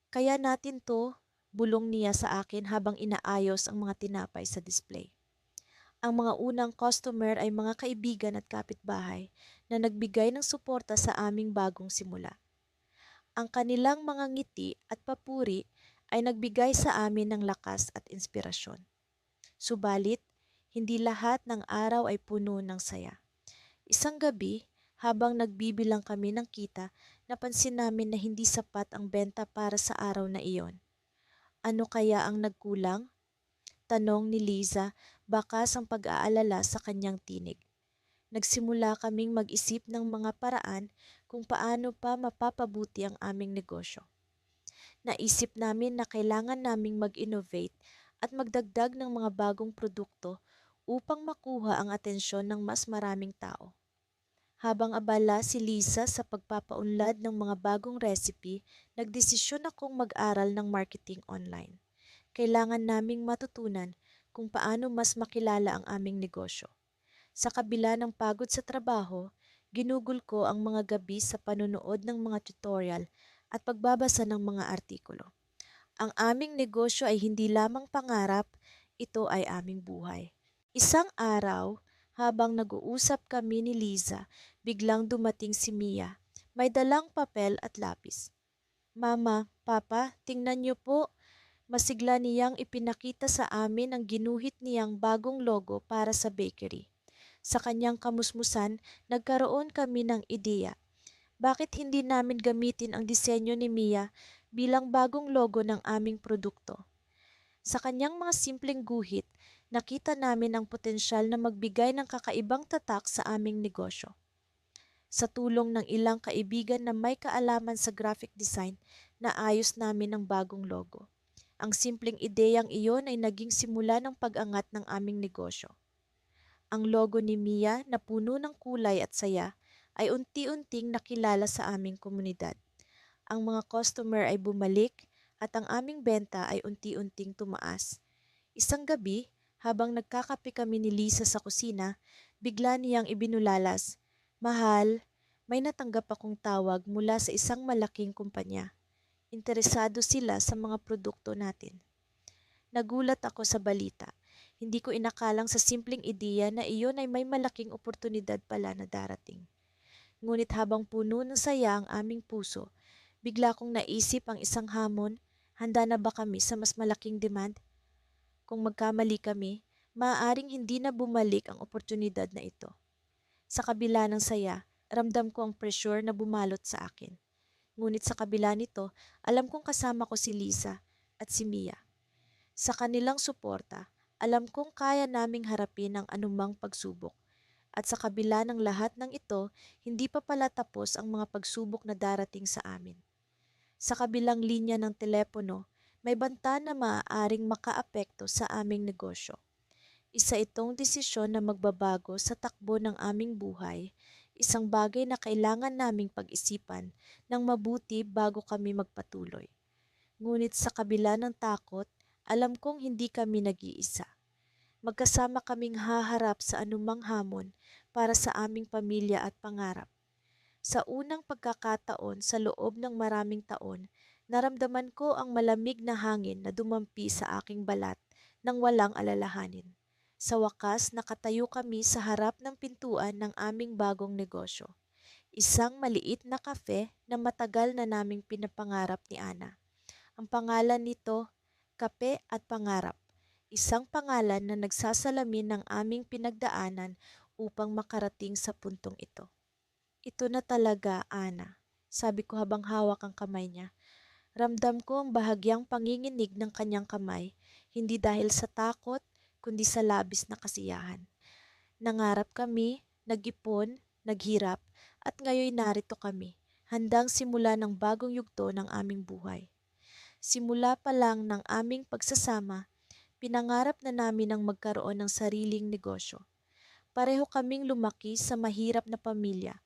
A: Kaya natin to, bulong niya sa akin habang inaayos ang mga tinapay sa display. Ang mga unang customer ay mga kaibigan at kapitbahay na nagbigay ng suporta sa aming bagong simula. Ang kanilang mga ngiti at papuri ay nagbigay sa amin ng lakas at inspirasyon. Subalit, hindi lahat ng araw ay puno ng saya. Isang gabi, habang nagbibilang kami ng kita, napansin namin na hindi sapat ang benta para sa araw na iyon. Ano kaya ang nagkulang? Tanong ni Liza, bakas ang pag-aalala sa kanyang tinig. Nagsimula kaming mag-isip ng mga paraan kung paano pa mapapabuti ang aming negosyo. Naisip namin na kailangan naming mag-innovate at magdagdag ng mga bagong produkto upang makuha ang atensyon ng mas maraming tao. Habang abala si Lisa sa pagpapaunlad ng mga bagong recipe, nagdesisyon akong mag-aral ng marketing online. Kailangan naming matutunan kung paano mas makilala ang aming negosyo. Sa kabila ng pagod sa trabaho, ginugol ko ang mga gabi sa panonood ng mga tutorial at pagbabasa ng mga artikulo. Ang aming negosyo ay hindi lamang pangarap, ito ay aming buhay. Isang araw, habang nag-uusap kami ni Liza, biglang dumating si Mia. May dalang papel at lapis. Mama, Papa, tingnan niyo po. Masigla niyang ipinakita sa amin ang ginuhit niyang bagong logo para sa bakery. Sa kanyang kamusmusan, nagkaroon kami ng ideya. Bakit hindi namin gamitin ang disenyo ni Mia bilang bagong logo ng aming produkto? Sa kanyang mga simpleng guhit, nakita namin ang potensyal na magbigay ng kakaibang tatak sa aming negosyo. Sa tulong ng ilang kaibigan na may kaalaman sa graphic design, naayos namin ang bagong logo. Ang simpleng ideyang iyon ay naging simula ng pag-angat ng aming negosyo. Ang logo ni Mia na puno ng kulay at saya ay unti-unting nakilala sa aming komunidad. Ang mga customer ay bumalik at ang aming benta ay unti-unting tumaas. Isang gabi, habang nagkakape kami ni Lisa sa kusina, bigla niyang ibinulalas, "Mahal, may natanggap akong tawag mula sa isang malaking kumpanya. Interesado sila sa mga produkto natin." Nagulat ako sa balita. Hindi ko inakalang sa simpleng ideya na iyon ay may malaking oportunidad pala na darating. Ngunit habang puno ng saya ang aming puso, bigla kong naisip ang isang hamon, handa na ba kami sa mas malaking demand? Kung magkamali kami, maaaring hindi na bumalik ang oportunidad na ito. Sa kabila ng saya, ramdam ko ang pressure na bumalot sa akin. Ngunit sa kabila nito, alam kong kasama ko si Lisa at si Mia. Sa kanilang suporta, alam kong kaya naming harapin ang anumang pagsubok. At sa kabila ng lahat ng ito, hindi pa pala tapos ang mga pagsubok na darating sa amin. Sa kabilang linya ng telepono, may banta na maaaring makaapekto sa aming negosyo. Isa itong desisyon na magbabago sa takbo ng aming buhay, isang bagay na kailangan naming pag-isipan ng mabuti bago kami magpatuloy. Ngunit sa kabila ng takot, alam kong hindi kami nag-iisa. Magkasama kaming haharap sa anumang hamon para sa aming pamilya at pangarap. Sa unang pagkakataon sa loob ng maraming taon, naramdaman ko ang malamig na hangin na dumampi sa aking balat nang walang alalahanin. Sa wakas, nakatayo kami sa harap ng pintuan ng aming bagong negosyo. Isang maliit na kafe na matagal na naming pinapangarap ni Ana. Ang pangalan nito, Kape at Pangarap. Isang pangalan na nagsasalamin ng aming pinagdaanan upang makarating sa puntong ito. "Ito na talaga, Ana," sabi ko habang hawak ang kamay niya. Ramdam ko ang bahagyang panginginig ng kanyang kamay, hindi dahil sa takot, kundi sa labis na kasiyahan. Nangarap kami, nag-ipon, naghirap, at ngayon narito kami, handang simula ng bagong yugto ng aming buhay. Simula pa lang ng aming pagsasama, pinangarap na namin ang magkaroon ng sariling negosyo. Pareho kaming lumaki sa mahirap na pamilya,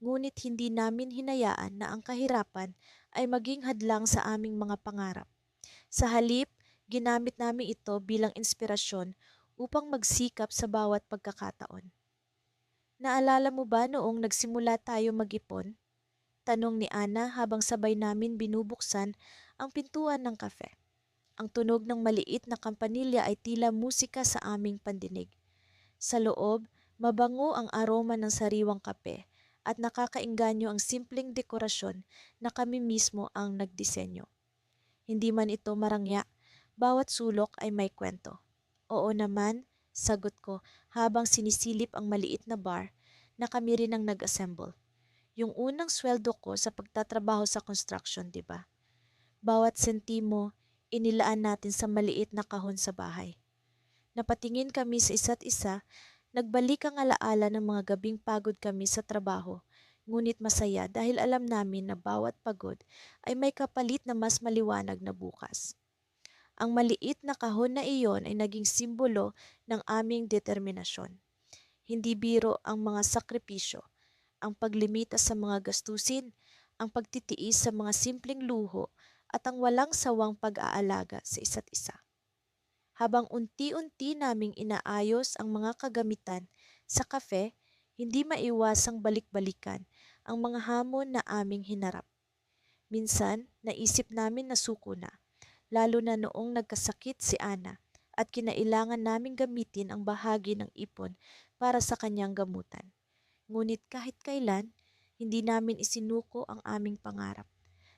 A: ngunit hindi namin hinayaan na ang kahirapan ay maging hadlang sa aming mga pangarap. Sa halip, ginamit namin ito bilang inspirasyon upang magsikap sa bawat pagkakataon. Naalala mo ba noong nagsimula tayo mag-ipon? Tanong ni Ana habang sabay namin binubuksan ang pintuan ng kafe. Ang tunog ng maliit na kampanilya ay tila musika sa aming pandinig. Sa loob, mabango ang aroma ng sariwang kape at nakakaengganyo ang simpleng dekorasyon na kami mismo ang nagdisenyo. Hindi man ito marangya, bawat sulok ay may kwento. Oo naman, sagot ko habang sinisilip ang maliit na bar na kami rin ang nag-assemble. Yung unang sweldo ko sa pagtatrabaho sa construction, di ba? Bawat sentimo, inilaan natin sa maliit na kahon sa bahay. Napatingin kami sa isa't isa, nagbalik ang alaala ng mga gabing pagod kami sa trabaho, ngunit masaya dahil alam namin na bawat pagod ay may kapalit na mas maliwanag na bukas. Ang maliit na kahon na iyon ay naging simbolo ng aming determinasyon. Hindi biro ang mga sakripisyo, ang paglimita sa mga gastusin, ang pagtitiis sa mga simpleng luho at ang walang sawang pag-aalaga sa isa't isa. Habang unti-unti naming inaayos ang mga kagamitan sa kafe, hindi maiwasang balik-balikan ang mga hamon na aming hinarap. Minsan, naisip namin na suko na, lalo na noong nagkasakit si Ana at kinailangan naming gamitin ang bahagi ng ipon para sa kanyang gamutan. Ngunit kahit kailan, hindi namin isinuko ang aming pangarap.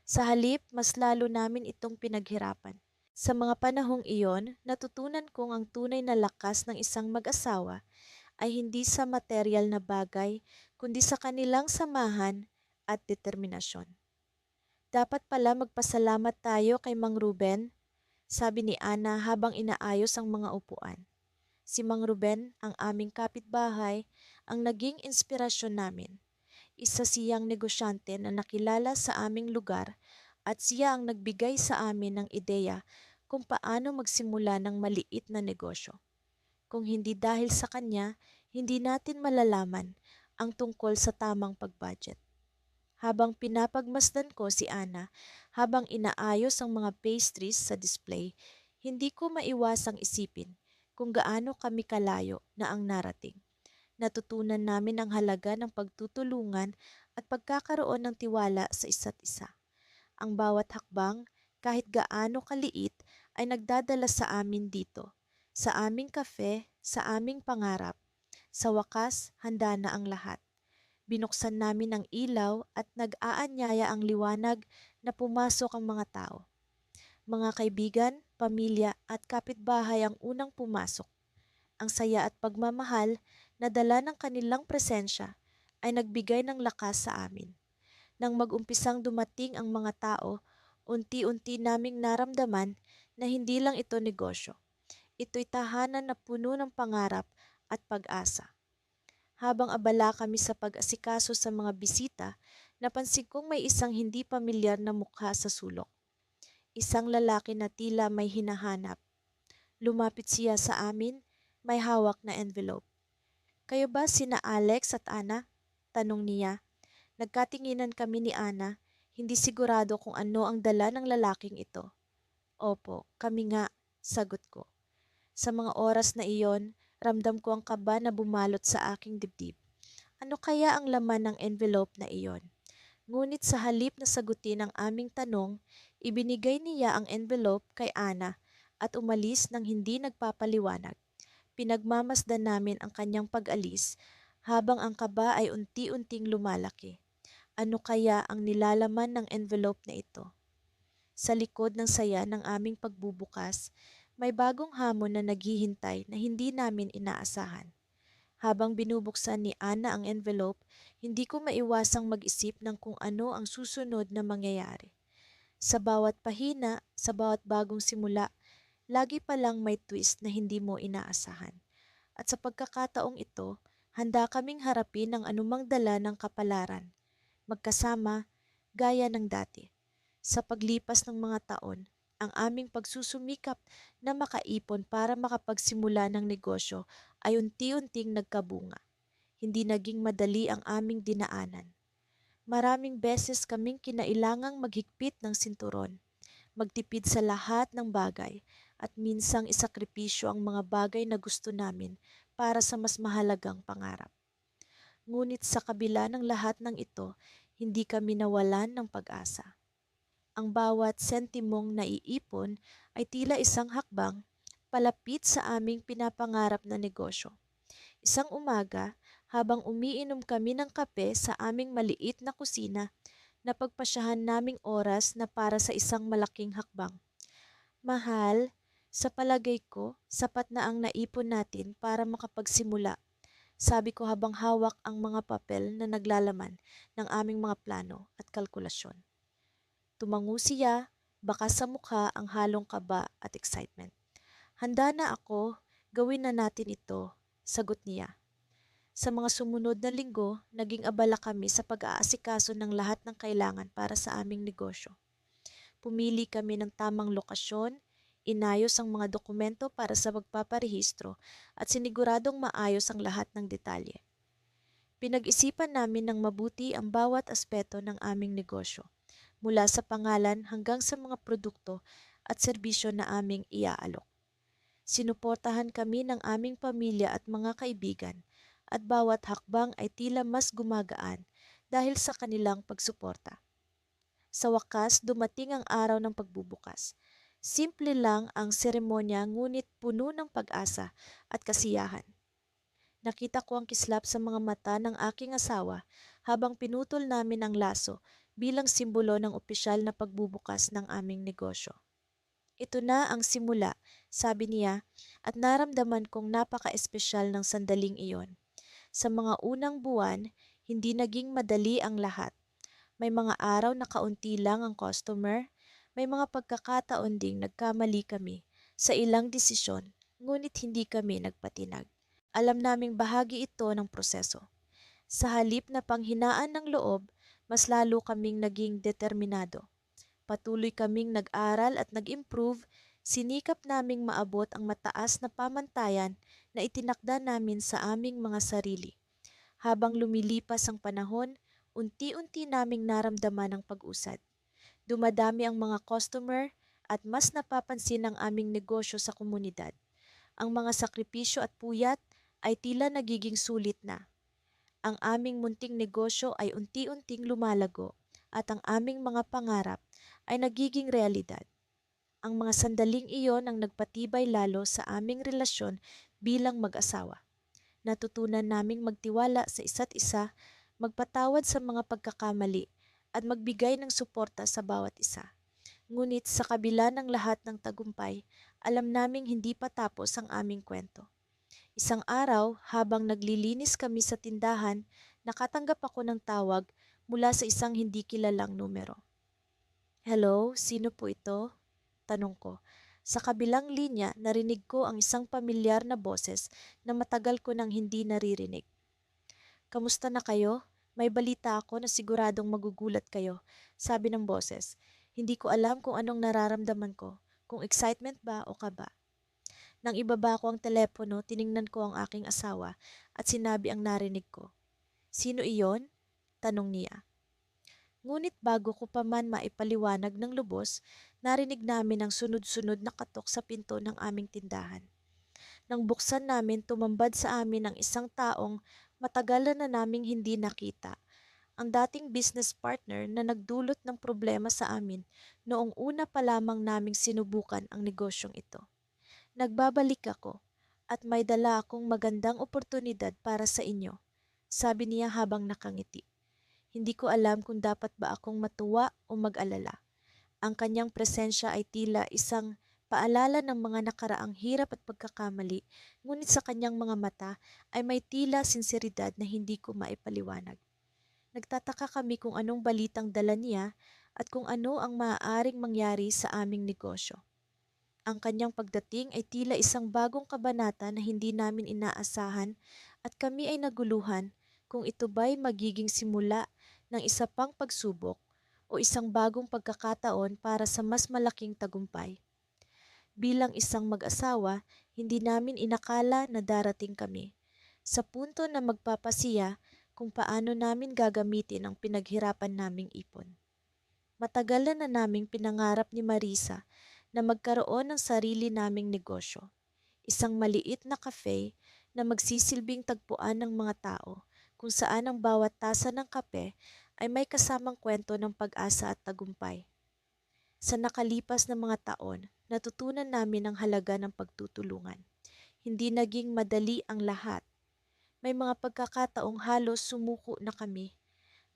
A: Sa halip, mas lalo namin itong pinaghirapan. Sa mga panahong iyon, natutunan kong ang tunay na lakas ng isang mag-asawa ay hindi sa material na bagay, kundi sa kanilang samahan at determinasyon. Dapat pala magpasalamat tayo kay Mang Ruben, sabi ni Ana habang inaayos ang mga upuan. Si Mang Ruben, ang aming kapitbahay, ang naging inspirasyon namin. Isa siyang negosyante na nakilala sa aming lugar at siya ang nagbigay sa amin ng ideya kung paano magsimula ng maliit na negosyo. Kung hindi dahil sa kanya, hindi natin malalaman ang tungkol sa tamang pag-budget. Habang pinapagmasdan ko si Ana, habang inaayos ang mga pastries sa display, hindi ko maiwasang isipin kung gaano kami kalayo na ang narating. Natutunan namin ang halaga ng pagtutulungan at pagkakaroon ng tiwala sa isa't isa. Ang bawat hakbang, kahit gaano kaliit, ay nagdadala sa amin dito, sa aming kafe, sa aming pangarap. Sa wakas, handa na ang lahat. Binuksan namin ang ilaw at nag-aanyaya ang liwanag na pumasok ang mga tao. Mga kaibigan, pamilya at kapitbahay ang unang pumasok. Ang saya at pagmamahal na dala ng kanilang presensya ay nagbigay ng lakas sa amin. Nang mag-umpisang dumating ang mga tao, unti-unti naming naramdaman na hindi lang ito negosyo. Ito'y tahanan na puno ng pangarap at pag-asa. Habang abala kami sa pag-asikaso sa mga bisita, napansin kong may isang hindi pamilyar na mukha sa sulok. Isang lalaki na tila may hinahanap. Lumapit siya sa amin, may hawak na envelope. "Kayo ba sina Alex at Ana?" tanong niya. Nagkatinginan kami ni Ana, hindi sigurado kung ano ang dala ng lalaking ito. "Opo, kami nga," sagot ko. Sa mga oras na iyon, ramdam ko ang kaba na bumalot sa aking dibdib. Ano kaya ang laman ng envelope na iyon? Ngunit sa halip na sagutin ang aming tanong, ibinigay niya ang envelope kay Ana at umalis nang hindi nagpapaliwanag. Pinagmamasdan namin ang kanyang pag-alis habang ang kaba ay unti-unting lumalaki. Ano kaya ang nilalaman ng envelope na ito? Sa likod ng saya ng aming pagbubukas, may bagong hamon na naghihintay na hindi namin inaasahan. Habang binubuksan ni Ana ang envelope, hindi ko maiwasang mag-isip ng kung ano ang susunod na mangyayari. Sa bawat pahina, sa bawat bagong simula, lagi palang may twist na hindi mo inaasahan. At sa pagkakataong ito, handa kaming harapin ang anumang dala ng kapalaran, magkasama, gaya ng dati. Sa paglipas ng mga taon, ang aming pagsusumikap na makaipon para makapagsimula ng negosyo ay unti-unting nagkabunga. Hindi naging madali ang aming dinaanan. Maraming beses kaming kinailangang maghigpit ng sinturon, magtipid sa lahat ng bagay, at minsang isakripisyo ang mga bagay na gusto namin para sa mas mahalagang pangarap. Ngunit sa kabila ng lahat ng ito, hindi kami nawalan ng pag-asa. Ang bawat sentimong naiipon ay tila isang hakbang palapit sa aming pinapangarap na negosyo. Isang umaga, habang umiinom kami ng kape sa aming maliit na kusina, napagpasyahan naming oras na para sa isang malaking hakbang. Mahal, sa palagay ko, sapat na ang naipon natin para makapagsimula, sabi ko habang hawak ang mga papel na naglalaman ng aming mga plano at kalkulasyon. Tumango siya, baka sa mukha ang halong kaba at excitement. Handa na ako, gawin na natin ito, sagot niya. Sa mga sumunod na linggo, naging abala kami sa pag-aasikaso ng lahat ng kailangan para sa aming negosyo. Pumili kami ng tamang lokasyon, inayos ang mga dokumento para sa pagpaparehistro at siniguradong maayos ang lahat ng detalye. Pinag-isipan namin ng mabuti ang bawat aspeto ng aming negosyo, mula sa pangalan hanggang sa mga produkto at serbisyo na aming iaalok. Sinuportahan kami ng aming pamilya at mga kaibigan, at bawat hakbang ay tila mas gumagaan dahil sa kanilang pagsuporta. Sa wakas, dumating ang araw ng pagbubukas. Simple lang ang seremonya ngunit puno ng pag-asa at kasiyahan. Nakita ko ang kislap sa mga mata ng aking asawa habang pinutol namin ang laso bilang simbolo ng opisyal na pagbubukas ng aming negosyo. Ito na ang simula, sabi niya, at naramdaman kong napaka-espesyal ng sandaling iyon. Sa mga unang buwan, hindi naging madali ang lahat. May mga araw na kaunti lang ang customer, may mga pagkakataon ding nagkamali kami sa ilang desisyon, ngunit hindi kami nagpatinag. Alam naming bahagi ito ng proseso. Sa halip na panghinaan ng loob, mas lalo kaming naging determinado. Patuloy kaming nag-aral at nag-improve, sinikap naming maabot ang mataas na pamantayan na itinakda namin sa aming mga sarili. Habang lumilipas ang panahon, unti-unti naming naramdaman ang pag-usad. Dumadami ang mga customer at mas napapansin ang aming negosyo sa komunidad. Ang mga sakripisyo at puyat ay tila nagiging sulit na. Ang aming munting negosyo ay unti-unting lumalago at ang aming mga pangarap ay nagiging realidad. Ang mga sandaling iyon ang nagpatibay lalo sa aming relasyon bilang mag-asawa. Natutunan naming magtiwala sa isa't isa, magpatawad sa mga pagkakamali, at magbigay ng suporta sa bawat isa. Ngunit sa kabila ng lahat ng tagumpay, alam naming hindi pa tapos ang aming kwento. Isang araw, habang naglilinis kami sa tindahan, nakatanggap ako ng tawag mula sa isang hindi kilalang numero. "Hello, sino po ito?" tanong ko. Sa kabilang linya, narinig ko ang isang pamilyar na boses na matagal ko nang hindi naririnig. "Kamusta na kayo? May balita ako na siguradong magugulat kayo," sabi ng boses. Hindi ko alam kung anong nararamdaman ko, kung excitement ba o kaba. Nang ibaba ko ang telepono, tiningnan ko ang aking asawa at sinabi ang narinig ko. "Sino iyon?" tanong niya. Ngunit bago ko pa man maipaliwanag ng lubos, narinig namin ang sunod-sunod na katok sa pinto ng aming tindahan. Nang buksan namin, tumambad sa amin ang isang taong matagal na naming hindi nakita. Ang dating business partner na nagdulot ng problema sa amin noong una pa lamang naming sinubukan ang negosyong ito. "Nagbabalik ako at may dala akong magandang oportunidad para sa inyo," sabi niya habang nakangiti. Hindi ko alam kung dapat ba akong matuwa o mag-alala. Ang kanyang presensya ay tila isang paalala ng mga nakaraang hirap at pagkakamali, ngunit sa kanyang mga mata ay may tila sinseridad na hindi ko maipaliwanag. Nagtataka kami kung anong balitang dala niya at kung ano ang maaaring mangyari sa aming negosyo. Ang kanyang pagdating ay tila isang bagong kabanata na hindi namin inaasahan at kami ay naguluhan kung ito ba'y magiging simula ng isa pang pagsubok o isang bagong pagkakataon para sa mas malaking tagumpay. Bilang isang mag-asawa, hindi namin inakala na darating kami sa punto na magpapasiya kung paano namin gagamitin ang pinaghirapan naming ipon. Matagal na naming pinangarap ni Marisa na magkaroon ng sarili naming negosyo, isang maliit na cafe na magsisilbing tagpuan ng mga tao kung saan ang bawat tasa ng kape ay may kasamang kwento ng pag-asa at tagumpay. Sa nakalipas na mga taon, natutunan namin ang halaga ng pagtutulungan. Hindi naging madali ang lahat. May mga pagkakataong halos sumuko na kami,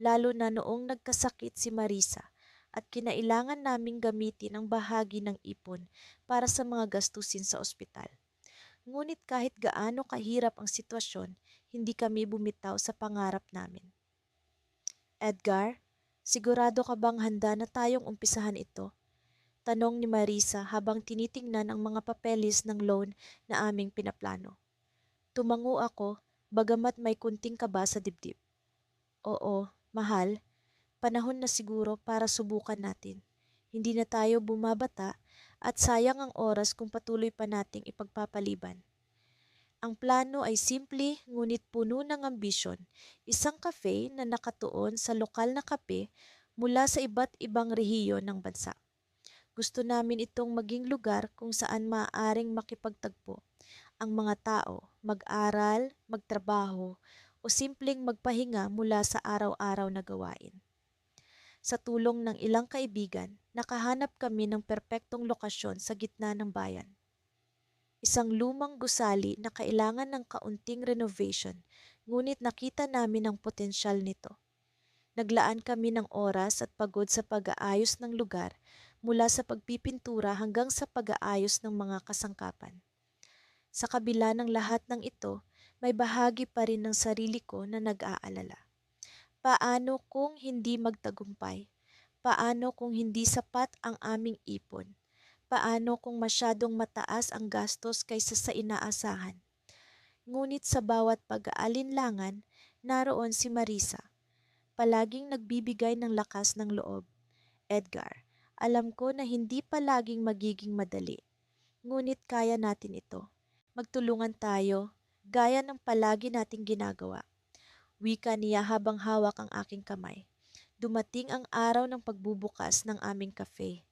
A: lalo na noong nagkasakit si Marisa at kinailangan naming gamitin ang bahagi ng ipon para sa mga gastusin sa ospital. Ngunit kahit gaano kahirap ang sitwasyon, hindi kami bumitaw sa pangarap namin. Edgar, sigurado ka bang handa na tayong umpisahan ito? Tanong ni Marisa habang tinitingnan ang mga papeles ng loan na aming pinaplano. Tumango ako, bagamat may kunting kaba sa dibdib. Oo, mahal, panahon na siguro para subukan natin. Hindi na tayo bumabata at sayang ang oras kung patuloy pa nating ipagpapaliban. Ang plano ay simple ngunit puno ng ambisyon, isang cafe na nakatuon sa lokal na kape mula sa iba't ibang rehiyon ng bansa. Gusto namin itong maging lugar kung saan maaaring makipagtagpo ang mga tao, mag-aral, magtrabaho, o simpleng magpahinga mula sa araw-araw na gawain. Sa tulong ng ilang kaibigan, nakahanap kami ng perpektong lokasyon sa gitna ng bayan. Isang lumang gusali na kailangan ng kaunting renovation, ngunit nakita namin ang potensyal nito. Naglaan kami ng oras at pagod sa pag-aayos ng lugar, mula sa pagpipintura hanggang sa pag-aayos ng mga kasangkapan. Sa kabila ng lahat ng ito, may bahagi pa rin ng sarili ko na nag-aalala. Paano kung hindi magtagumpay? Paano kung hindi sapat ang aming ipon? Paano kung masyadong mataas ang gastos kaysa sa inaasahan? Ngunit sa bawat pag-aalinlangan, naroon si Marisa, palaging nagbibigay ng lakas ng loob. Edgar, alam ko na hindi palaging magiging madali, ngunit kaya natin ito. Magtulungan tayo, gaya ng palagi nating ginagawa. Wika niya habang hawak ang aking kamay. Dumating ang araw ng pagbubukas ng aming cafe.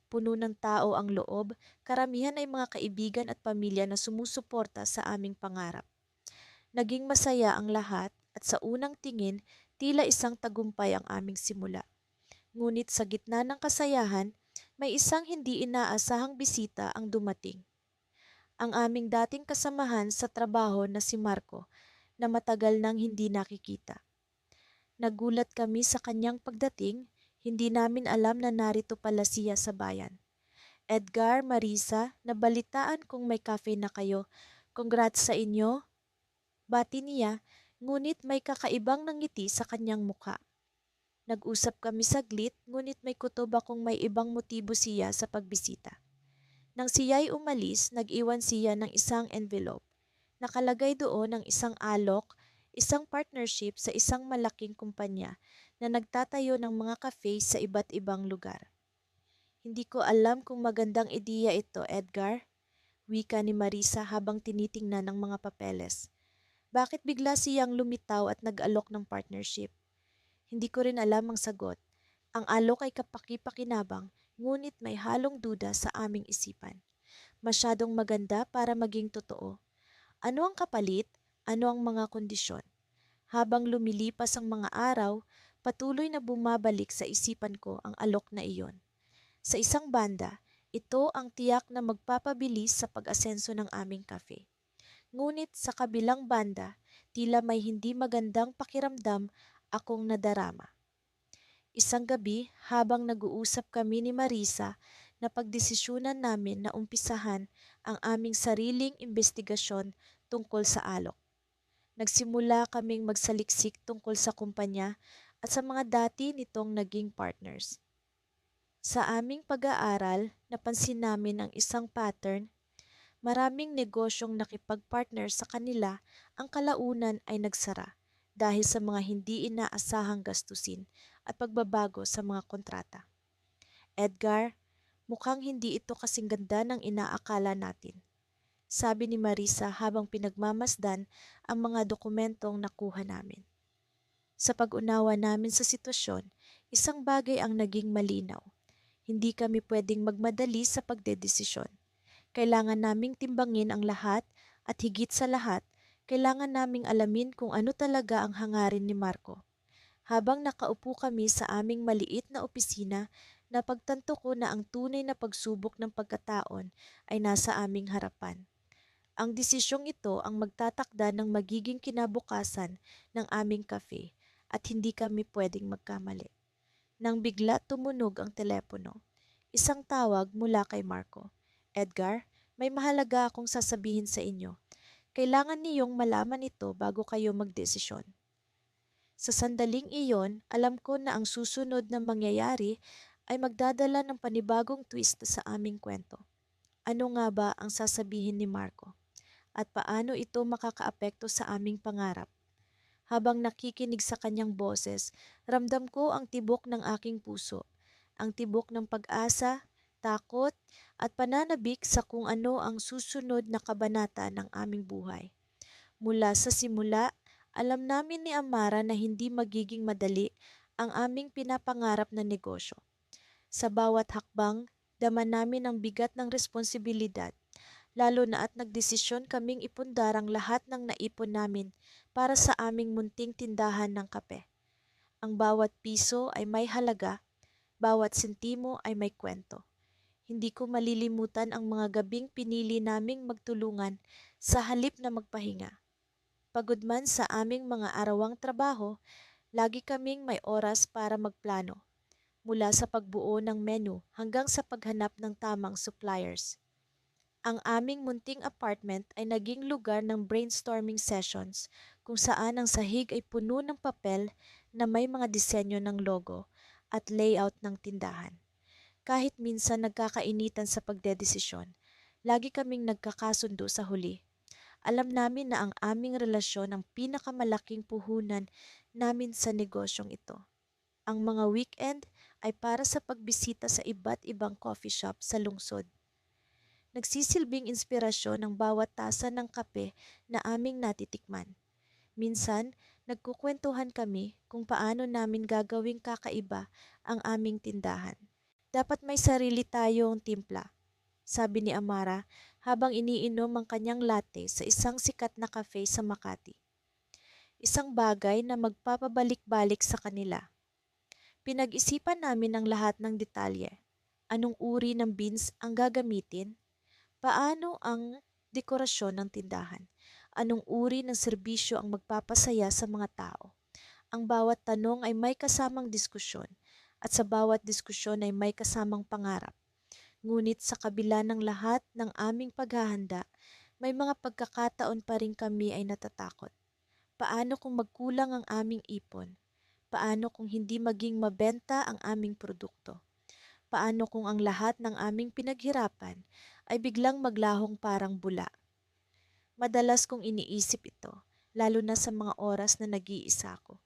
A: Puno ng tao ang loob, karamihan ay mga kaibigan at pamilya na sumusuporta sa aming pangarap. Naging masaya ang lahat at sa unang tingin, tila isang tagumpay ang aming simula. Ngunit sa gitna ng kasayahan, may isang hindi inaasahang bisita ang dumating. Ang aming dating kasamahan sa trabaho na si Marco na matagal nang hindi nakikita. Nagulat kami sa kanyang pagdating, hindi namin alam na narito pala siya sa bayan. Edgar, Marisa, nabalitaan kong may cafe na kayo. Congrats sa inyo. Bati niya, ngunit may kakaibang nangiti sa kanyang mukha. Nag-usap kami saglit, ngunit may kutob akong may ibang motibo siya sa pagbisita. Nang siya'y umalis, nag-iwan siya ng isang envelope. Nakalagay doon ang isang alok, isang partnership sa isang malaking kumpanya na nagtatayo ng mga cafe sa iba't ibang lugar. Hindi ko alam kung magandang ideya ito, Edgar, wika ni Marisa habang tinitingnan ng mga papeles. Bakit bigla siyang lumitaw at nag-alok ng partnership? Hindi ko rin alam ang sagot. Ang alok ay kapaki-pakinabang, ngunit may halong duda sa aming isipan. Masyadong maganda para maging totoo. Ano ang kapalit? Ano ang mga kondisyon? Habang lumilipas ang mga araw, patuloy na bumabalik sa isipan ko ang alok na iyon. Sa isang banda, ito ang tiyak na magpapabilis sa pag-asenso ng aming cafe. Ngunit sa kabilang banda, tila may hindi magandang pakiramdam akong nadarama. Isang gabi, habang nag-uusap kami ni Marisa, napagdesisyonan namin na umpisahan ang aming sariling investigasyon tungkol sa alok. Nagsimula kaming magsaliksik tungkol sa kumpanya at sa mga dati nitong naging partners. Sa aming pag-aaral, napansin namin ang isang pattern. Maraming negosyong nakipag-partner sa kanila, ang kalaunan ay nagsara dahil sa mga hindi inaasahang gastusin at pagbabago sa mga kontrata. Edgar, mukhang hindi ito kasing ganda ng inaakala natin, sabi ni Marisa habang pinagmamasdan ang mga dokumentong nakuha namin. Sa pag-unawa namin sa sitwasyon, isang bagay ang naging malinaw. Hindi kami pwedeng magmadali sa pagdedesisyon. Kailangan naming timbangin ang lahat at higit sa lahat, kailangan naming alamin kung ano talaga ang hangarin ni Marco. Habang nakaupo kami sa aming maliit na opisina, napagtanto ko na ang tunay na pagsubok ng pagkataon ay nasa aming harapan. Ang desisyong ito ang magtatakda ng magiging kinabukasan ng aming cafe at hindi kami pwedeng magkamali. Nang bigla tumunog ang telepono, isang tawag mula kay Marco. Edgar, may mahalaga akong sasabihin sa inyo. Kailangan niyong malaman ito bago kayo magdesisyon. Sa sandaling iyon, alam ko na ang susunod na mangyayari ay magdadala ng panibagong twist sa aming kwento. Ano nga ba ang sasabihin ni Marco? At paano ito makakaapekto sa aming pangarap? Habang nakikinig sa kanyang boses, ramdam ko ang tibok ng aking puso, ang tibok ng pag-asa, takot, at pananabik sa kung ano ang susunod na kabanata ng aming buhay. Mula sa simula, alam namin ni Amara na hindi magiging madali ang aming pinapangarap na negosyo. Sa bawat hakbang, dama namin ang bigat ng responsibilidad, lalo na at nagdesisyon kaming ipundar ang lahat ng naipon namin para sa aming munting tindahan ng kape. Ang bawat piso ay may halaga, bawat sentimo ay may kwento. Hindi ko malilimutan ang mga gabing pinili naming magtulungan sa halip na magpahinga. Pagod man sa aming mga arawang trabaho, lagi kaming may oras para magplano, mula sa pagbuo ng menu hanggang sa paghanap ng tamang suppliers. Ang aming munting apartment ay naging lugar ng brainstorming sessions kung saan ang sahig ay puno ng papel na may mga disenyo ng logo at layout ng tindahan. Kahit minsan nagkakainitan sa pagdedesisyon, lagi kaming nagkakasundo sa huli. Alam namin na ang aming relasyon ang pinakamalaking puhunan namin sa negosyong ito. Ang mga weekend ay para sa pagbisita sa iba't ibang coffee shop sa lungsod. Nagsisilbing inspirasyon ang bawat tasa ng kape na aming natitikman. Minsan, nagkukwentuhan kami kung paano namin gagawing kakaiba ang aming tindahan. Dapat may sarili tayong timpla, sabi ni Amara habang iniinom ang kanyang latte sa isang sikat na cafe sa Makati. Isang bagay na magpapabalik-balik sa kanila. Pinag-isipan namin ang lahat ng detalye. Anong uri ng beans ang gagamitin? Paano ang dekorasyon ng tindahan? Anong uri ng serbisyo ang magpapasaya sa mga tao? Ang bawat tanong ay may kasamang diskusyon at sa bawat diskusyon ay may kasamang pangarap. Ngunit sa kabila ng lahat ng aming paghahanda, may mga pagkakataon pa rin kami ay natatakot. Paano kung magkulang ang aming ipon? Paano kung hindi maging mabenta ang aming produkto? Paano kung ang lahat ng aming pinaghirapan ay biglang maglahong parang bula? Madalas kong iniisip ito, lalo na sa mga oras na nag-iisa ako.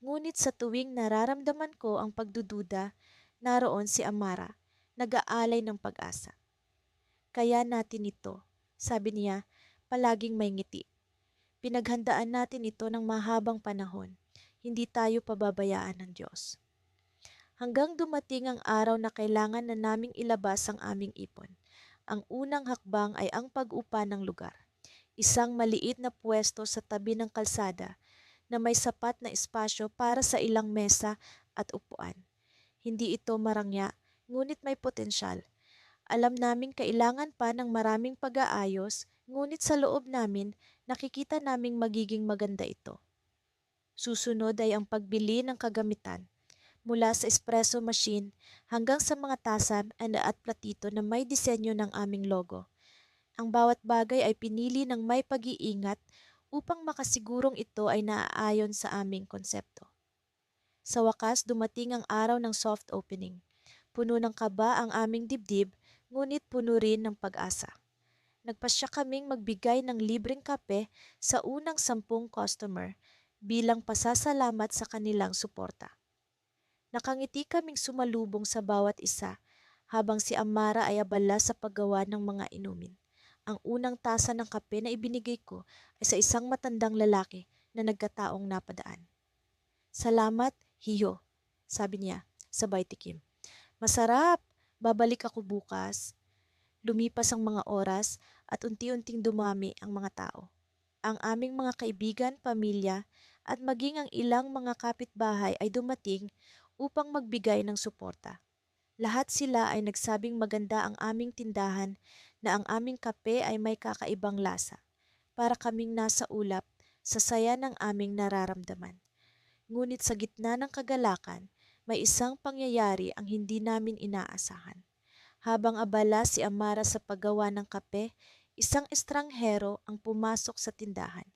A: Ngunit sa tuwing nararamdaman ko ang pagdududa, naroon si Amara, nag-aalay ng pag-asa. Kaya natin ito, sabi niya, palaging may ngiti. Pinaghandaan natin ito ng mahabang panahon. Hindi tayo pababayaan ng Diyos. Hanggang dumating ang araw na kailangan na naming ilabas ang aming ipon. Ang unang hakbang ay ang pag-upa ng lugar. Isang maliit na pwesto sa tabi ng kalsada na may sapat na espasyo para sa ilang mesa at upuan. Hindi ito marangya, ngunit may potensyal. Alam naming kailangan pa ng maraming pag-aayos, ngunit sa loob namin, nakikita naming magiging maganda ito. Susunod ay ang pagbili ng kagamitan, mula sa espresso machine hanggang sa mga tasa at platito na may disenyo ng aming logo. Ang bawat bagay ay pinili ng may pag-iingat upang makasigurong ito ay naaayon sa aming konsepto. Sa wakas, dumating ang araw ng soft opening. Puno ng kaba ang aming dibdib, ngunit puno rin ng pag-asa. Nagpasya kaming magbigay ng libreng kape sa unang 10 customer bilang pasasalamat sa kanilang suporta. Nakangiti kaming sumalubong sa bawat isa habang si Amara ay abala sa paggawa ng mga inumin. Ang unang tasa ng kape na ibinigay ko ay sa isang matandang lalaki na nagkataong napadaan. Salamat, Hiyo, sabi niya, sabay tikim. Masarap! Babalik ako bukas. Lumipas ang mga oras at unti-unting dumami ang mga tao. Ang aming mga kaibigan, pamilya at maging ang ilang mga kapitbahay ay dumating upang magbigay ng suporta. Lahat sila ay nagsabing maganda ang aming tindahan, na ang aming kape ay may kakaibang lasa. Para kaming nasa ulap sa saya ng aming nararamdaman. Ngunit sa gitna ng kagalakan, may isang pangyayari ang hindi namin inaasahan. Habang abala si Amara sa paggawa ng kape, isang estranghero ang pumasok sa tindahan.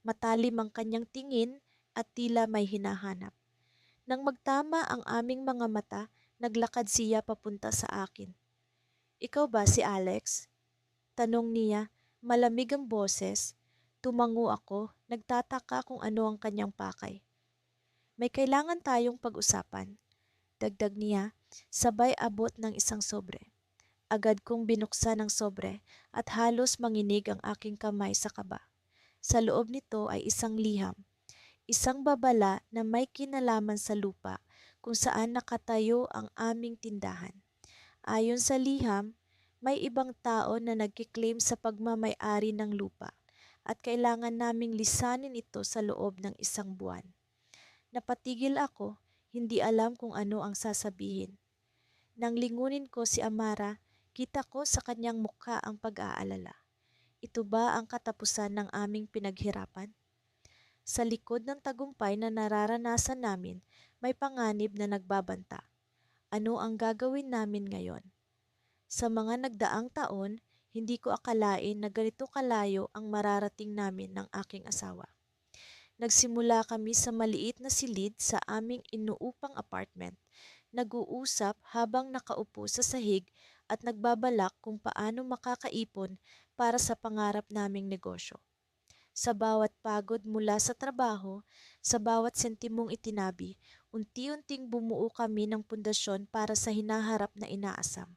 A: Matalim ang kanyang tingin at tila may hinahanap. Nang magtama ang aming mga mata, naglakad siya papunta sa akin. Ikaw ba si Alex? Tanong niya, malamig ang boses. Tumango ako, nagtataka kung ano ang kanyang pakay. May kailangan tayong pag-usapan. Dagdag niya, sabay abot ng isang sobre. Agad kong binuksan ang sobre at halos manginig ang aking kamay sa kaba. Sa loob nito ay isang liham, isang babala na may kinalaman sa lupa kung saan nakatayo ang aming tindahan. Ayon sa liham, may ibang tao na nagkiklaim sa pagmamay-ari ng lupa at kailangan naming lisanin ito sa loob ng 1 buwan. Napatigil ako, hindi alam kung ano ang sasabihin. Nang lingunin ko si Amara, kita ko sa kanyang mukha ang pag-aalala. Ito ba ang katapusan ng aming pinaghirapan? Sa likod ng tagumpay na nararanasan namin, may panganib na nagbabanta. Ano ang gagawin namin ngayon? Sa mga nagdaang taon, hindi ko akalain na ganito kalayo ang mararating namin ng aking asawa. Nagsimula kami sa maliit na silid sa aming inuupang apartment. Nag-uusap habang nakaupo sa sahig at nagbabalak kung paano makakaipon para sa pangarap naming negosyo. Sa bawat pagod mula sa trabaho, sa bawat sentimong itinabi, unti-unting bumuo kami ng pundasyon para sa hinaharap na inaasam.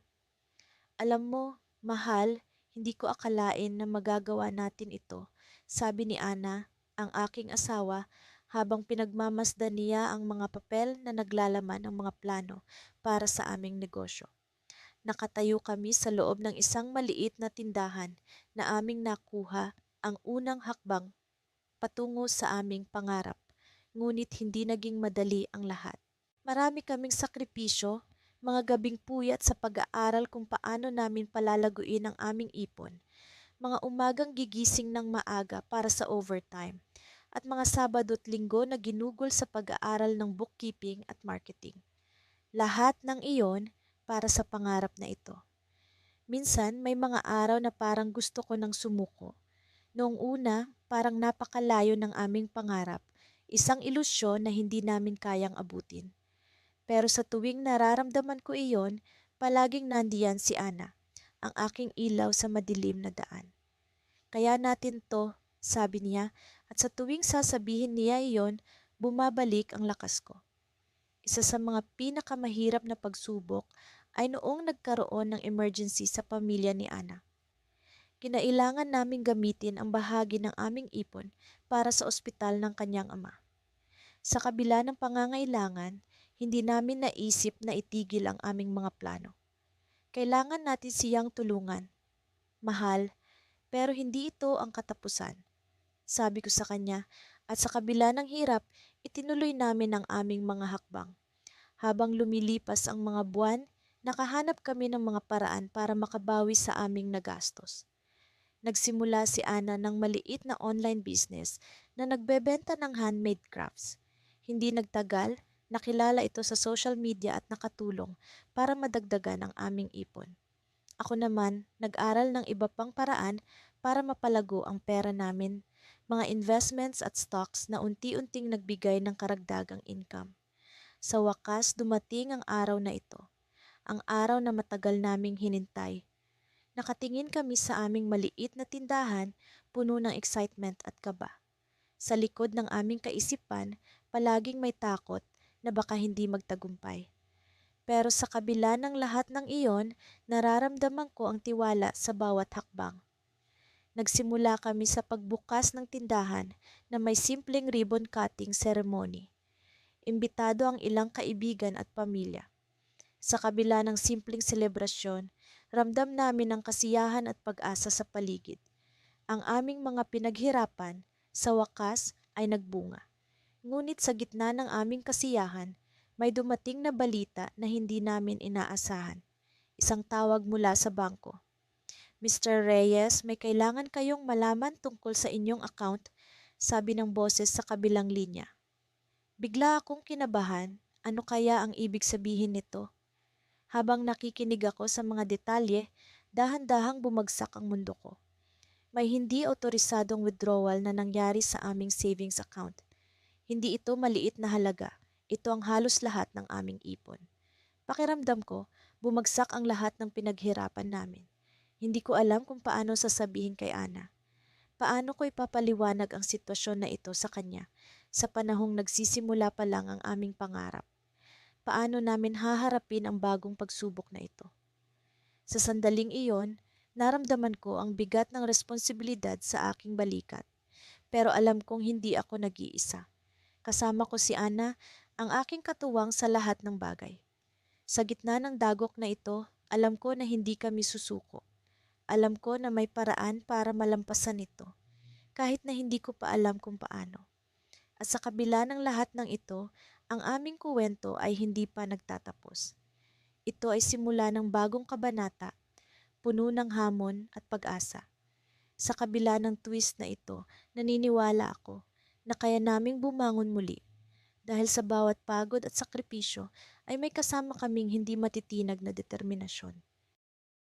A: Alam mo, mahal, hindi ko akalain na magagawa natin ito, sabi ni Ana, ang aking asawa, habang pinagmamasdan niya ang mga papel na naglalaman ng mga plano para sa aming negosyo. Nakatayo kami sa loob ng isang maliit na tindahan na aming nakuha ang unang hakbang patungo sa aming pangarap, ngunit hindi naging madali ang lahat. Marami kaming sakripisyo, mga gabing puyat sa pag-aaral kung paano namin palalaguin ang aming ipon, mga umagang gigising ng maaga para sa overtime, at mga Sabado't Linggo na ginugol sa pag-aaral ng bookkeeping at marketing. Lahat ng iyon para sa pangarap na ito. Minsan may mga araw na parang gusto ko nang sumuko. Noong una, parang napakalayo ng aming pangarap, isang ilusyon na hindi namin kayang abutin. Pero sa tuwing nararamdaman ko iyon, palaging nandiyan si Ana, ang aking ilaw sa madilim na daan. Kaya natin to, sabi niya, at sa tuwing sasabihin niya iyon, bumabalik ang lakas ko. Isa sa mga pinakamahirap na pagsubok ay noong nagkaroon ng emergency sa pamilya ni Ana. Kinailangan naming gamitin ang bahagi ng aming ipon para sa ospital ng kanyang ama. Sa kabila ng pangangailangan, hindi namin naisip na itigil ang aming mga plano. Kailangan natin siyang tulungan. Mahal, pero hindi ito ang katapusan. Sabi ko sa kanya, at sa kabila ng hirap, itinuloy namin ang aming mga hakbang. Habang lumilipas ang mga buwan, nakahanap kami ng mga paraan para makabawi sa aming nagastos. Nagsimula si Ana ng maliit na online business na nagbebenta ng handmade crafts. Hindi nagtagal, nakilala ito sa social media at nakatulong para madagdagan ang aming ipon. Ako naman, nag-aral ng iba pang paraan para mapalago ang pera namin, mga investments at stocks na unti-unting nagbigay ng karagdagang income. Sa wakas, dumating ang araw na ito. ang araw na matagal naming hinintay. Nakatingin kami sa aming maliit na tindahan, puno ng excitement at kaba. Sa likod ng aming kaisipan, palaging may takot na baka hindi magtagumpay. Pero sa kabila ng lahat ng iyon, nararamdaman ko ang tiwala sa bawat hakbang. Nagsimula kami sa pagbukas ng tindahan na may simpleng ribbon cutting ceremony. Imbitado ang ilang kaibigan at pamilya. Sa kabila ng simpleng selebrasyon, ramdam namin ang kasiyahan at pag-asa sa paligid. Ang aming mga pinaghirapan, sa wakas, ay nagbunga. Ngunit sa gitna ng aming kasiyahan, may dumating na balita na hindi namin inaasahan. Isang tawag mula sa bangko. Mr. Reyes, may kailangan kayong malaman tungkol sa inyong account, sabi ng boses sa kabilang linya. Bigla akong kinabahan, ano kaya ang ibig sabihin nito? Habang nakikinig ako sa mga detalye, dahan-dahang bumagsak ang mundo ko. May hindi otorisadong withdrawal na nangyari sa aming savings account. Hindi ito maliit na halaga. Ito ang halos lahat ng aming ipon. Pakiramdam ko, bumagsak ang lahat ng pinaghirapan namin. Hindi ko alam kung paano sasabihin kay Ana. Paano ko ipapaliwanag ang sitwasyon na ito sa kanya sa panahong nagsisimula pa lang ang aming pangarap? Paano namin haharapin ang bagong pagsubok na ito? Sa sandaling iyon, naramdaman ko ang bigat ng responsibilidad sa aking balikat. Pero alam kong hindi ako nag-iisa. Kasama ko si Ana, ang aking katuwang sa lahat ng bagay. Sa gitna ng dagok na ito, alam ko na hindi kami susuko. Alam ko na may paraan para malampasan ito, kahit na hindi ko pa alam kung paano. At sa kabila ng lahat ng ito, ang aming kuwento ay hindi pa nagtatapos. Ito ay simula ng bagong kabanata, puno ng hamon at pag-asa. Sa kabila ng twist na ito, naniniwala ako na kaya naming bumangon muli. Dahil sa bawat pagod at sakripisyo ay may kasama kaming hindi matitinag na determinasyon.